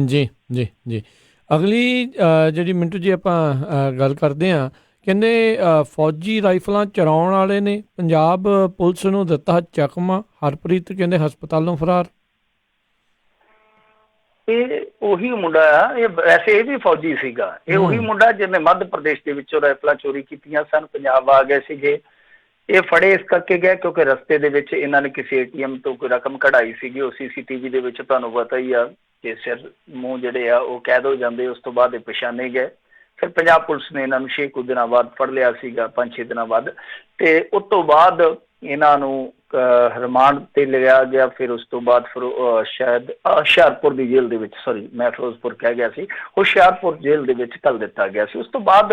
ਜੀ ਜੀ ਜੀ ਅਗਲੀ ਜਿਹੜੀ ਮਿੰਟੂ ਜੀ ਆਪਾਂ ਗੱਲ ਕਰਦੇ ਹਾਂ, ਕਹਿੰਦੇ ਫੌਜੀ ਰਾਈਫਲਾਂ ਚਲਾਉਣ ਵਾਲੇ ਨੇ ਪੰਜਾਬ ਪੁਲਿਸ ਨੂੰ ਦਿੱਤਾ ਚਕਮਾ, ਹਰਪ੍ਰੀਤ ਕਹਿੰਦੇ ਹਸਪਤਾਲੋਂ ਫਰਾਰ। ਇਹ ਉਹੀ ਮੁੰਡਾ ਆ, ਇਹ ਵੈਸੇ ਇਹ ਵੀ ਫੌਜੀ ਸੀਗਾ, ਇਹ ਉਹੀ ਮੁੰਡਾ ਜਿਹਨੇ ਮੱਧ ਪ੍ਰਦੇਸ਼ ਦੇ ਵਿੱਚੋਂ ਰਾਈਫਲਾਂ ਚੋਰੀ ਕੀਤੀਆਂ ਸਨ, ਪੰਜਾਬ ਆ ਗਏ ਸੀਗੇ। ਇਹ ਫੜੇ ਇਸ ਕਰਕੇ ਗਏ ਕਿਉਂਕਿ ਰਸਤੇ ਦੇ ਵਿੱਚ ਇਹਨਾਂ ਨੇ ਕਿਸੇ ATM ਤੋਂ ਕੋਈ ਰਕਮ ਕਢਾਈ ਸੀਗੀ। ਉਹ CCTV ਦੇ ਵਿੱਚ ਤੁਹਾਨੂੰ ਪਤਾ ਹੀ ਆ ਕਿ ਸਿਰ ਮੂੰਹ ਜਿਹੜੇ ਆ ਉਹ ਕੈਦ ਹੋ ਜਾਂਦੇ। ਉਸ ਤੋਂ ਬਾਅਦ ਇਹ ਪਛਾਣੇ ਗਏ। ਫਿਰ ਪੰਜਾਬ ਪੁਲਿਸ ਨੇ ਇਹਨਾਂ ਨੂੰ 6 ਕੁ ਦਿਨਾਂ ਬਾਅਦ ਫੜ ਲਿਆ ਸੀਗਾ, 5-6 ਦਿਨਾਂ ਬਾਅਦ, ਤੇ ਉਸ ਤੋਂ ਬਾਅਦ ਇਹਨਾਂ ਨੂੰ ਰਿਮਾਂਡ ਤੇ ਲਿਆ ਗਿਆ। ਫਿਰ ਉਸ ਤੋਂ ਬਾਅਦ ਫਿਰ ਸ਼ਾਇਦ ਹੁਸ਼ਿਆਰਪੁਰ ਦੀ ਜੇਲ੍ਹ ਦੇ ਵਿੱਚ, ਸੌਰੀ ਮੈਂ ਫਿਰੋਜ਼ਪੁਰ ਕਹਿ ਗਿਆ ਸੀ, ਹੁਸ਼ਿਆਰਪੁਰ ਜੇਲ੍ਹ ਦੇ ਵਿੱਚ ਘੱਲ ਦਿੱਤਾ ਗਿਆ ਸੀ। ਉਸ ਤੋਂ ਬਾਅਦ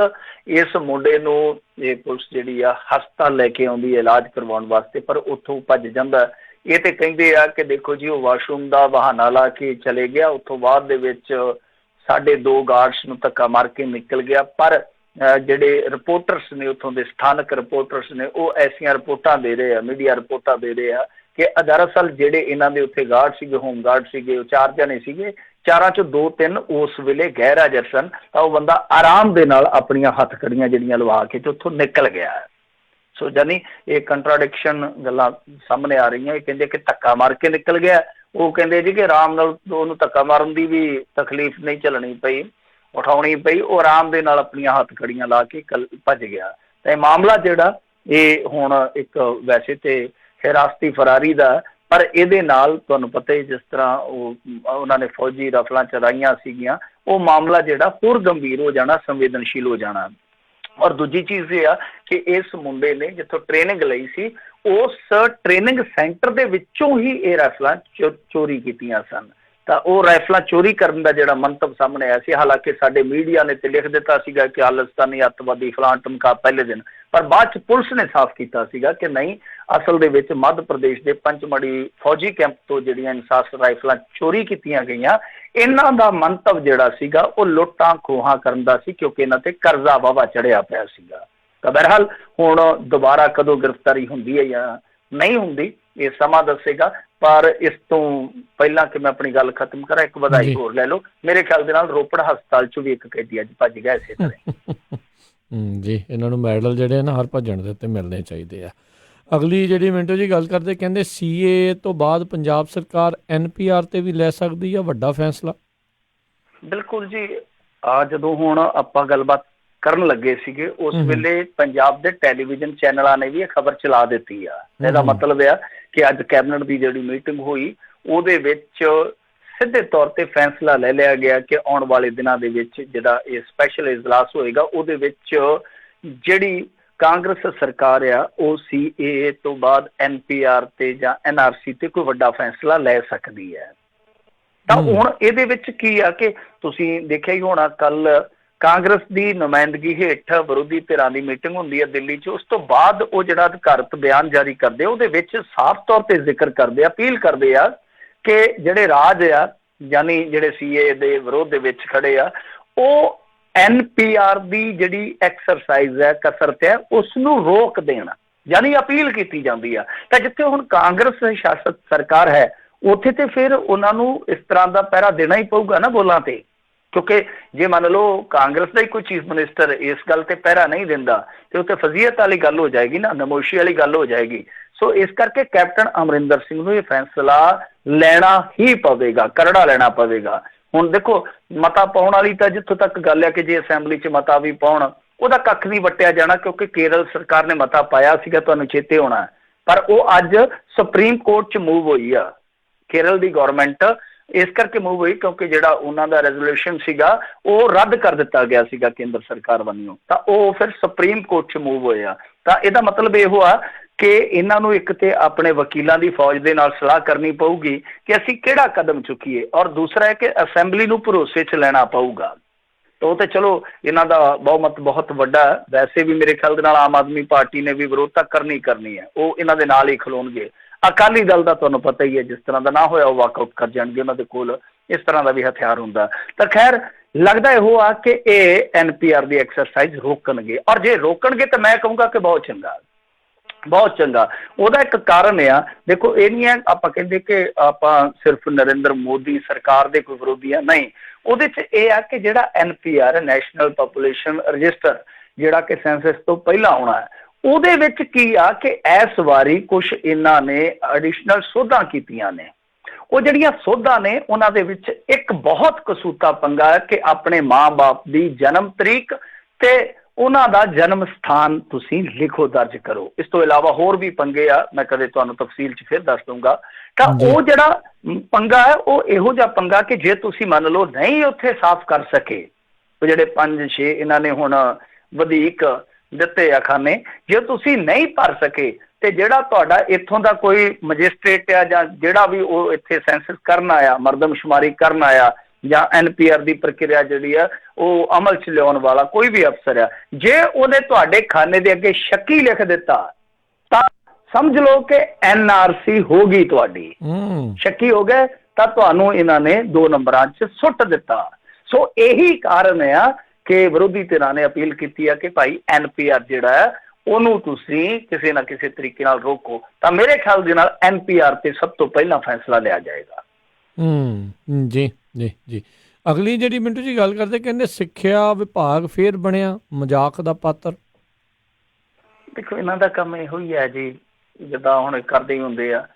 ਇਸ ਮੁੰਡੇ ਨੂੰ ਇਹ ਪੁਲਿਸ ਜਿਹੜੀ ਆ ਹਸਪਤਾਲ ਲੈ ਕੇ ਆਉਂਦੀ ਹੈ ਇਲਾਜ ਕਰਵਾਉਣ ਵਾਸਤੇ, ਪਰ ਉੱਥੋਂ ਭੱਜ ਜਾਂਦਾ। ਇਹ ਤੇ ਕਹਿੰਦੇ ਆ ਕਿ ਦੇਖੋ ਜੀ ਉਹ ਵਾਸ਼ਰੂਮ ਦਾ ਬਹਾਨਾ ਲਾ ਕੇ ਚਲੇ ਗਿਆ, ਉੱਥੋਂ ਬਾਅਦ ਦੇ ਵਿੱਚ ਸਾਡੇ 2 ਗਾਰਡਸ ਨੂੰ ਧੱਕਾ ਮਾਰ ਕੇ ਨਿਕਲ ਗਿਆ। ਪਰ ਜਿਹੜੇ ਰਿਪੋਰਟਰਸ ਨੇ, ਉੱਥੋਂ ਦੇ ਸਥਾਨਕ ਰਿਪੋਰਟਰਸ ਨੇ, ਉਹ ਐਸੀਆਂ ਰਿਪੋਰਟਾਂ ਦੇ ਰਹੇ ਆ, ਮੀਡੀਆ ਰਿਪੋਰਟਾਂ ਦੇ ਰਹੇ ਆ ਕਿ ਦਰਅਸਲ ਜਿਹੜੇ ਇਹਨਾਂ ਦੇ ਉੱਥੇ ਗਾਰਡ ਸੀਗੇ, ਹੋਮ ਗਾਰਡ ਸੀਗੇ, ਉਹ 4 ਜਣੇ ਸੀਗੇ, 4 ਚੋਂ 2-3 ਉਸ ਵੇਲੇ ਗੈਰ ਹਾਜ਼ਰ ਸਨ। ਤਾਂ ਉਹ ਬੰਦਾ ਆਰਾਮ ਦੇ ਨਾਲ ਆਪਣੀਆਂ ਹੱਥਕੜੀਆਂ ਜਿਹੜੀਆਂ ਲਵਾ ਕੇ ਤੇ ਉੱਥੋਂ ਨਿਕਲ ਗਿਆ। ਸੋ ਜਾਨੀ ਇਹ ਕੰਟਰਾਡਿਕਸ਼ਨ ਗੱਲਾਂ ਸਾਹਮਣੇ ਆ ਰਹੀਆਂ। ਇਹ ਕਹਿੰਦੇ ਕਿ ਧੱਕਾ ਮਾਰ ਕੇ ਨਿਕਲ ਗਿਆ, ਉਹ ਕਹਿੰਦੇ ਜੀ ਕਿ ਆਰਾਮ ਨਾਲ ਉਹਨੂੰ ਧੱਕਾ ਮਾਰਨ ਦੀ ਵੀ ਤਕਲੀਫ ਨਹੀਂ ਝੱਲਣੀ ਪਈ, ਉਠਾਉਣੀ ਪਈ, ਉਹ ਆਰਾਮ ਦੇ ਨਾਲ ਆਪਣੀਆਂ ਹੱਥਕੜੀਆਂ ਲਾ ਕੇ ਭੱਜ ਗਿਆ। ਤਾਂ ਇਹ ਮਾਮਲਾ ਜਿਹੜਾ ਇਹ ਹੁਣ ਇੱਕ ਵੈਸੇ ਤੇ ਹਿਰਾਸਤੀ ਫਰਾਰੀ ਦਾ, ਪਰ ਇਹਦੇ ਨਾਲ ਤੁਹਾਨੂੰ ਪਤਾ ਹੀ ਜਿਸ ਤਰ੍ਹਾਂ ਉਹਨਾਂ ਨੇ ਫੌਜੀ ਰਾਈਫਲਾਂ ਚਲਾਈਆਂ ਸੀਗੀਆਂ, ਉਹ ਮਾਮਲਾ ਜਿਹੜਾ ਹੋਰ ਗੰਭੀਰ ਹੋ ਜਾਣਾ, ਸੰਵੇਦਨਸ਼ੀਲ ਹੋ ਜਾਣਾ। ਔਰ ਦੂਜੀ ਚੀਜ਼ ਇਹ ਆ ਕਿ ਇਸ ਮੁੰਡੇ ਨੇ ਜਿੱਥੋਂ ਟ੍ਰੇਨਿੰਗ ਲਈ ਸੀ, ਉਸ ਟ੍ਰੇਨਿੰਗ ਸੈਂਟਰ ਦੇ ਵਿੱਚੋਂ ਹੀ ਇਹ ਰਾਈਫਲਾਂ ਚੋਰੀ ਕੀਤੀਆਂ ਸਨ। ਤਾਂ ਉਹ ਰਾਈਫਲਾਂ ਚੋਰੀ ਕਰਨ ਦਾ ਜਿਹੜਾ ਮੰਤਵ ਸਾਹਮਣੇ ਆਇਆ ਸੀ। ਹਾਲਾਂਕਿ ਸਾਡੇ ਮੀਡੀਆ ਨੇ ਤੇ ਲਿਖ ਦਿੱਤਾ ਸੀਗਾ ਕਿ ਖਾਲਿਸਤਾਨੀ ਅੱਤਵਾਦੀ ਫਲਾਣ ਟਮਕਾ ਪਹਿਲੇ ਦਿਨ, ਪਰ ਬਾਅਦ ਚ ਪੁਲਿਸ ਨੇ ਸਾਫ਼ ਕੀਤਾ ਸੀਗਾ ਕਿ ਨਹੀਂ, ਅਸਲ ਦੇ ਵਿੱਚ ਮੱਧ ਪ੍ਰਦੇਸ਼ ਦੇ ਪੰਚਮੜੀ ਫੌਜੀ ਕੈਂਪ ਤੋਂ ਜਿਹੜੀਆਂ ਇਨਸਾਸ ਰਾਈਫਲਾਂ ਚੋਰੀ ਕੀਤੀਆਂ ਗਈਆਂ, ਇਹਨਾਂ ਦਾ ਮੰਤਵ ਜਿਹੜਾ ਸੀਗਾ ਉਹ ਲੁੱਟਾਂ ਖੋਹਾਂ ਕਰਨ ਦਾ ਸੀ, ਕਿਉਂਕਿ ਇਹਨਾਂ ਤੇ ਕਰਜ਼ਾ ਵਾਵਾ ਚੜਿਆ ਪਿਆ ਸੀਗਾ। ਤਾਂ ਬਹਰਹਾਲ ਹੁਣ ਦੁਬਾਰਾ ਕਦੋਂ ਗ੍ਰਿਫਤਾਰੀ ਹੁੰਦੀ ਹੈ ਜਾਂ ਨਹੀਂ ਹੁੰਦੀ, ਇਹ ਸਮਾਂ ਦੱਸੇਗਾ। ਪਰ ਇਸ ਤੋਂ ਪਹਿਲਾਂ ਕਿ ਮੈਂ ਆਪਣੀ ਗੱਲ ਖਤਮ ਕਰਾਂ, ਇੱਕ ਵਧਾਈ ਹੋਰ ਲੈ ਲਓ। ਮੇਰੇ ਖਿਆਲ ਦੇ ਨਾਲ ਰੋਪੜ ਹਸਪਤਾਲ ਚੋਂ ਵੀ ਇੱਕ ਕੈਦੀ ਅੱਜ ਭੱਜ ਗਿਆ ਇਸੇ ਤਰ੍ਹਾਂ। ਜੀ, ਇਹਨਾਂ ਨੂੰ ਮੈਡਲ ਜਿਹੜੇ ਨਾ ਹਰ ਭੱਜਣ ਦੇ ਉੱਤੇ ਮਿਲਣੇ ਚਾਹੀਦੇ ਆ। ਅਗਲੀ ਜਿਹੜੀ ਮਿੰਟੂ ਜੀ ਗੱਲ ਕਰਦੇ, ਕਹਿੰਦੇ CAA ਤੋਂ ਬਾਅਦ ਪੰਜਾਬ ਸਰਕਾਰ NPR ਤੇ ਵੀ ਲੈ ਸਕਦੀ ਆ ਵੱਡਾ ਫੈਸਲਾ। ਬਿਲਕੁਲ ਜੀ, ਜਦੋਂ ਹੁਣ ਆਪਾਂ ਗੱਲਬਾਤ ਕਰਨ ਲੱਗੇ ਸੀਗੇ, ਉਸ ਵੇਲੇ ਪੰਜਾਬ ਦੇ ਟੈਲੀਵਿਜ਼ਨ ਚੈਨਲਾਂ ਨੇ ਵੀ ਇਹ ਖਬਰ ਚਲਾ ਦਿੱਤੀ ਆ। ਇਹਦਾ ਮਤਲਬ ਆ ਕਿ ਅੱਜ ਕੈਬਨਿਟ ਦੀ ਜਿਹੜੀ ਮੀਟਿੰਗ ਹੋਈ, ਉਹਦੇ ਵਿੱਚ ਸਿੱਧੇ ਤੌਰ ਤੇ ਫੈਸਲਾ ਲੈ ਲਿਆ ਗਿਆ ਕਿ ਆਉਣ ਵਾਲੇ ਦਿਨਾਂ ਦੇ ਵਿੱਚ ਜਿਹੜਾ ਇਹ ਸਪੈਸ਼ਲ ਇਜਲਾਸ ਹੋਏਗਾ, ਉਹਦੇ ਵਿੱਚ ਜਿਹੜੀ ਕਾਂਗਰਸ ਸਰਕਾਰ ਆ ਉਹ CAA ਤੋਂ ਬਾਅਦ NPR ਤੇ ਜਾਂ NRC ਤੇ ਕੋਈ ਵੱਡਾ ਫੈਸਲਾ ਲੈ ਸਕਦੀ ਹੈ। ਤਾਂ ਹੁਣ ਇਹਦੇ ਵਿੱਚ ਕੀ ਆ ਕਿ ਤੁਸੀਂ ਦੇਖਿਆ ਹੀ ਹੋਣਾ, ਕੱਲ ਕਾਂਗਰਸ ਦੀ ਨੁਮਾਇੰਦਗੀ ਹੇਠ ਵਿਰੋਧੀ ਧਿਰਾਂ ਦੀ ਮੀਟਿੰਗ ਹੁੰਦੀ ਹੈ ਦਿੱਲੀ 'ਚ। ਉਸ ਤੋਂ ਬਾਅਦ ਉਹ ਜਿਹੜਾ ਅਧਿਕਾਰਤ ਬਿਆਨ ਜਾਰੀ ਕਰਦੇ, ਉਹਦੇ ਵਿੱਚ ਸਾਫ਼ ਤੌਰ ਤੇ ਜ਼ਿਕਰ ਕਰਦੇ ਆ, ਅਪੀਲ ਕਰਦੇ ਆ ਕਿ ਜਿਹੜੇ ਰਾਜ ਆ, ਯਾਨੀ ਜਿਹੜੇ CAA ਦੇ ਵਿਰੋਧ ਦੇ ਵਿੱਚ ਖੜੇ ਆ, ਉਹ NPR ਦੀ ਜਿਹੜੀ ਐਕਸਰਸਾਈਜ਼ ਹੈ, ਕਸਰਤ ਹੈ, ਉਸ ਨੂੰ ਰੋਕ ਦੇਣ, ਯਾਨੀ ਅਪੀਲ ਕੀਤੀ ਜਾਂਦੀ ਆ। ਤਾਂ ਜਿੱਥੇ ਹੁਣ ਕਾਂਗਰਸ ਸ਼ਾਸਤ ਸਰਕਾਰ ਹੈ, ਉੱਥੇ ਤੇ ਫਿਰ ਉਹਨਾਂ ਨੂੰ ਇਸ ਤਰ੍ਹਾਂ ਦਾ ਪਹਿਰਾ ਦੇਣਾ ਹੀ ਪਊਗਾ ਨਾ ਬੋਲਾਂ ਤੇ, ਕਿਉਂਕਿ ਜੇ ਮੰਨ ਲਓ ਕਾਂਗਰਸ ਦਾ ਹੀ ਕੋਈ ਚੀਫ ਮਿਨਿਸਟਰ ਇਸ ਗੱਲ ਤੇ ਪਹਿਰਾ ਨਹੀਂ ਦਿੰਦਾ ਤੇ ਉੱਥੇ ਫਜ਼ੀਅਤ ਵਾਲੀ ਗੱਲ ਹੋ ਜਾਏਗੀ ਨਾ, ਨਮੋਸ਼ੀ ਵਾਲੀ ਗੱਲ ਹੋ ਜਾਏਗੀ। ਸੋ ਇਸ ਕਰਕੇ ਕੈਪਟਨ ਅਮਰਿੰਦਰ ਸਿੰਘ ਨੂੰ ਇਹ ਫੈਸਲਾ ਲੈਣਾ ਹੀ ਪਵੇਗਾ, ਕਰੜਾ ਲੈਣਾ ਪਵੇਗਾ। ਹੁਣ ਦੇਖੋ, ਮਤਾ ਪਾਉਣ ਵਾਲੀ ਤਾਂ ਜਿੱਥੋਂ ਤੱਕ ਗੱਲ ਹੈ ਕਿ ਜੇ ਅਸੈਂਬਲੀ 'ਚ ਮਤਾ ਵੀ ਪਾਉਣ, ਉਹਦਾ ਕੱਖ ਨਹੀਂ ਵੱਟਿਆ ਜਾਣਾ, ਕਿਉਂਕਿ ਕੇਰਲ ਸਰਕਾਰ ਨੇ ਮਤਾ ਪਾਇਆ ਸੀਗਾ, ਤੁਹਾਨੂੰ ਚੇਤੇ ਹੋਣਾ, ਪਰ ਉਹ ਅੱਜ ਸੁਪਰੀਮ ਕੋਰਟ 'ਚ ਮੂਵ ਹੋਈ ਆ। ਕੇਰਲ ਦੀ ਗੌਰਮੈਂਟ ਇਸ ਕਰਕੇ ਮੂਵ ਹੋਈ ਕਿਉਂਕਿ ਜਿਹੜਾ ਉਹਨਾਂ ਦਾ ਰੈਜ਼ੋਲੂਸ਼ਨ ਸੀਗਾ ਉਹ ਰੱਦ ਕਰ ਦਿੱਤਾ ਗਿਆ ਸੀਗਾ ਕੇਂਦਰ ਸਰਕਾਰ ਵੱਲੋਂ, ਤਾਂ ਉਹ ਫਿਰ ਸੁਪਰੀਮ ਕੋਰਟ 'ਚ ਮੂਵ ਹੋਇਆ। ਤਾਂ ਇਹਦਾ ਮਤਲਬ ਇਹੋ ਆ ਕਿ ਇਹਨਾਂ ਨੂੰ ਇੱਕ ਤੇ ਆਪਣੇ ਵਕੀਲਾਂ ਦੀ ਫੌਜ ਦੇ ਨਾਲ ਸਲਾਹ ਕਰਨੀ ਪਊਗੀ ਕਿ ਅਸੀਂ ਕਿਹੜਾ ਕਦਮ ਚੁੱਕੀਏ, ਔਰ ਦੂਸਰਾ ਹੈ ਕਿ ਅਸੈਂਬਲੀ ਨੂੰ ਭਰੋਸੇ 'ਚ ਲੈਣਾ ਪਊਗਾ। ਤਾਂ ਉਹ ਤੇ ਚਲੋ ਇਹਨਾਂ ਦਾ ਬਹੁਮਤ ਬਹੁਤ ਵੱਡਾ, ਵੈਸੇ ਵੀ ਮੇਰੇ ਖਿਆਲ ਦੇ ਨਾਲ ਆਮ ਆਦਮੀ ਪਾਰਟੀ ਨੇ ਵੀ ਵਿਰੋਧਤਾ ਕਰਨੀ ਹੈ, ਉਹ ਇਹਨਾਂ ਦੇ ਨਾਲ ਹੀ ਖਲੋਣਗੇ। ਅਕਾਲੀ ਦਲ ਦਾ ਤੁਹਾਨੂੰ ਪਤਾ ਹੀ ਹੈ, ਜਿਸ ਤਰ੍ਹਾਂ ਦਾ ਨਾ ਹੋਇਆ ਉਹ ਵਾਕਆਊਟ ਕਰ ਜਾਣਗੇ, ਉਹਨਾਂ ਦੇ ਕੋਲ ਇਸ ਤਰ੍ਹਾਂ ਦਾ ਵੀ ਹਥਿਆਰ ਹੁੰਦਾ। ਤਾਂ ਖੈਰ ਲੱਗਦਾ ਇਹੋ ਆ ਕਿ ਇਹ NPR ਦੀ ਐਕਸਰਸਾਈਜ਼ ਰੋਕਣਗੇ, ਔਰ ਜੇ ਰੋਕਣਗੇ ਤਾਂ ਮੈਂ ਕਹੂੰਗਾ ਕਿ ਬਹੁਤ ਚੰਗਾ, ਬਹੁਤ ਚੰਗਾ। ਉਹਦਾ ਇੱਕ ਕਾਰਨ ਆ, ਦੇਖੋ ਇਹ ਨਹੀਂ ਹੈ ਆਪਾਂ ਕਹਿੰਦੇ ਕਿ ਆਪਾਂ ਸਿਰਫ ਨਰਿੰਦਰ ਮੋਦੀ ਸਰਕਾਰ ਦੇ ਕੋਈ ਵਿਰੋਧੀ ਆ, ਨਹੀਂ। ਉਹਦੇ 'ਚ ਇਹ ਆ ਕਿ ਜਿਹੜਾ NPR ਨੈਸ਼ਨਲ ਪਾਪੂਲੇਸ਼ਨ ਰਜਿਸਟਰ, ਜਿਹੜਾ ਕਿ ਸੈਂਸਸ ਤੋਂ ਪਹਿਲਾਂ ਆਉਣਾ ਹੈ, ਉਹਦੇ ਵਿੱਚ ਕੀ ਆ ਕਿ ਇਸ ਵਾਰੀ ਕੁਛ ਇਹਨਾਂ ਨੇ ਐਡੀਸ਼ਨਲ ਸੋਧਾਂ ਕੀਤੀਆਂ ਨੇ। ਉਹ ਜਿਹੜੀਆਂ ਸੋਧਾਂ ਨੇ ਉਹਨਾਂ ਦੇ ਵਿੱਚ ਇੱਕ ਬਹੁਤ ਕਸੂਤਾ ਪੰਗਾ ਹੈ ਕਿ ਆਪਣੇ ਮਾਂ-ਬਾਪ ਦੀ ਜਨਮ ਤਰੀਕ ਤੇ ਉਹਨਾਂ ਦਾ ਜਨਮ ਸਥਾਨ ਤੁਸੀਂ ਲਿਖੋ, ਦਰਜ ਕਰੋ। ਇਸ ਤੋਂ ਇਲਾਵਾ ਹੋਰ ਵੀ ਪੰਗੇ ਆ, ਮੈਂ ਕਦੇ ਤੁਹਾਨੂੰ ਤਫਸੀਲ 'ਚ ਫਿਰ ਦੱਸ ਦੂੰਗਾ। ਤਾਂ ਉਹ ਜਿਹੜਾ ਪੰਗਾ ਹੈ ਉਹ ਇਹੋ ਜਿਹਾ ਪੰਗਾ ਕਿ ਜੇ ਤੁਸੀਂ ਮੰਨ ਲਓ ਨਹੀਂ ਉੱਥੇ ਸਾਫ਼ ਕਰ ਸਕੇ, ਉਹ ਜਿਹੜੇ 5-6 ਇਹਨਾਂ ਨੇ ਹੁਣ ਵਧੀਕ ਦਿੱਤੇ ਆ ਖਾਨੇ, ਜੇ ਤੁਸੀਂ ਨਹੀਂ ਭਰ ਸਕੇ ਤੇ ਜਿਹੜਾ ਤੁਹਾਡਾ ਇੱਥੋਂ ਦਾ ਕੋਈ ਮੈਜਿਸਟ੍ਰੇਟ ਆ ਜਾਂ ਜਿਹੜਾ ਵੀ ਉਹ ਇੱਥੇ ਸੈਂਸਸ ਕਰਨ ਆਇਆ, ਮਰਦਮਸ਼ੁਮਾਰੀ ਕਰਨ ਆਇਆ ਜਾਂ NPR ਦੀ ਪ੍ਰਕਿਰਿਆ ਜਿਹੜੀ ਆ ਉਹ ਅਮਲ ਚ ਲਿਆਉਣ ਵਾਲਾ ਕੋਈ ਵੀ ਅਫਸਰ ਆ, ਜੇ ਉਹਨੇ ਤੁਹਾਡੇ ਖਾਨੇ ਦੇ ਅੱਗੇ ਸ਼ੱਕੀ ਲਿਖ ਦਿੱਤਾ ਤਾਂ ਸਮਝ ਲਓ ਕਿ NRC ਹੋ ਗਈ ਤੁਹਾਡੀ। ਸ਼ੱਕੀ ਹੋ ਗਏ ਤਾਂ ਤੁਹਾਨੂੰ ਇਹਨਾਂ ਨੇ 2 ਨੰਬਰਾਂ 'ਚ ਸੁੱਟ ਦਿੱਤਾ। ਸੋ ਇਹੀ ਕਾਰਨ ਆ ਕਿ ਵਿਰੋਧੀ ਧਿਰਾਂ ਨੇ ਅਪੀਲ ਕੀਤੀ ਆ ਕਿ ਭਾਈ NPR ਜਿਹੜਾ ਹੈ ਉਹਨੂੰ ਤੁਸੀਂ ਕਿਸੇ ਨਾ ਕਿਸੇ ਤਰੀਕੇ ਨਾਲ ਰੋਕੋ। ਤਾਂ ਮੇਰੇ ਖਿਆਲ ਦੇ ਨਾਲ NPR ਤੇ ਸਭ ਤੋਂ ਪਹਿਲਾਂ ਫੈਸਲਾ ਲਿਆ ਜਾਏਗਾ। ਜੀ ਜੀ ਜੀ। ਅਗਲੀ ਜਿਹੜੀ ਮਿੰਟੂ ਜੀ ਗੱਲ ਕਰਦੇ, ਕਹਿੰਦੇ ਸਿੱਖਿਆ ਵਿਭਾਗ ਫੇਰ ਬਣਿਆ ਮਜ਼ਾਕ ਦਾ ਪਾਤਰ। ਦੇਖੋ ਇਹਨਾਂ ਦਾ ਕੰਮ ਇਹੋ ਹੀ ਹੈ ਜੀ, ਜਿੱਦਾਂ ਹੁਣ ਕਰਦੇ ਹੀ ਹੁੰਦੇ ਆ।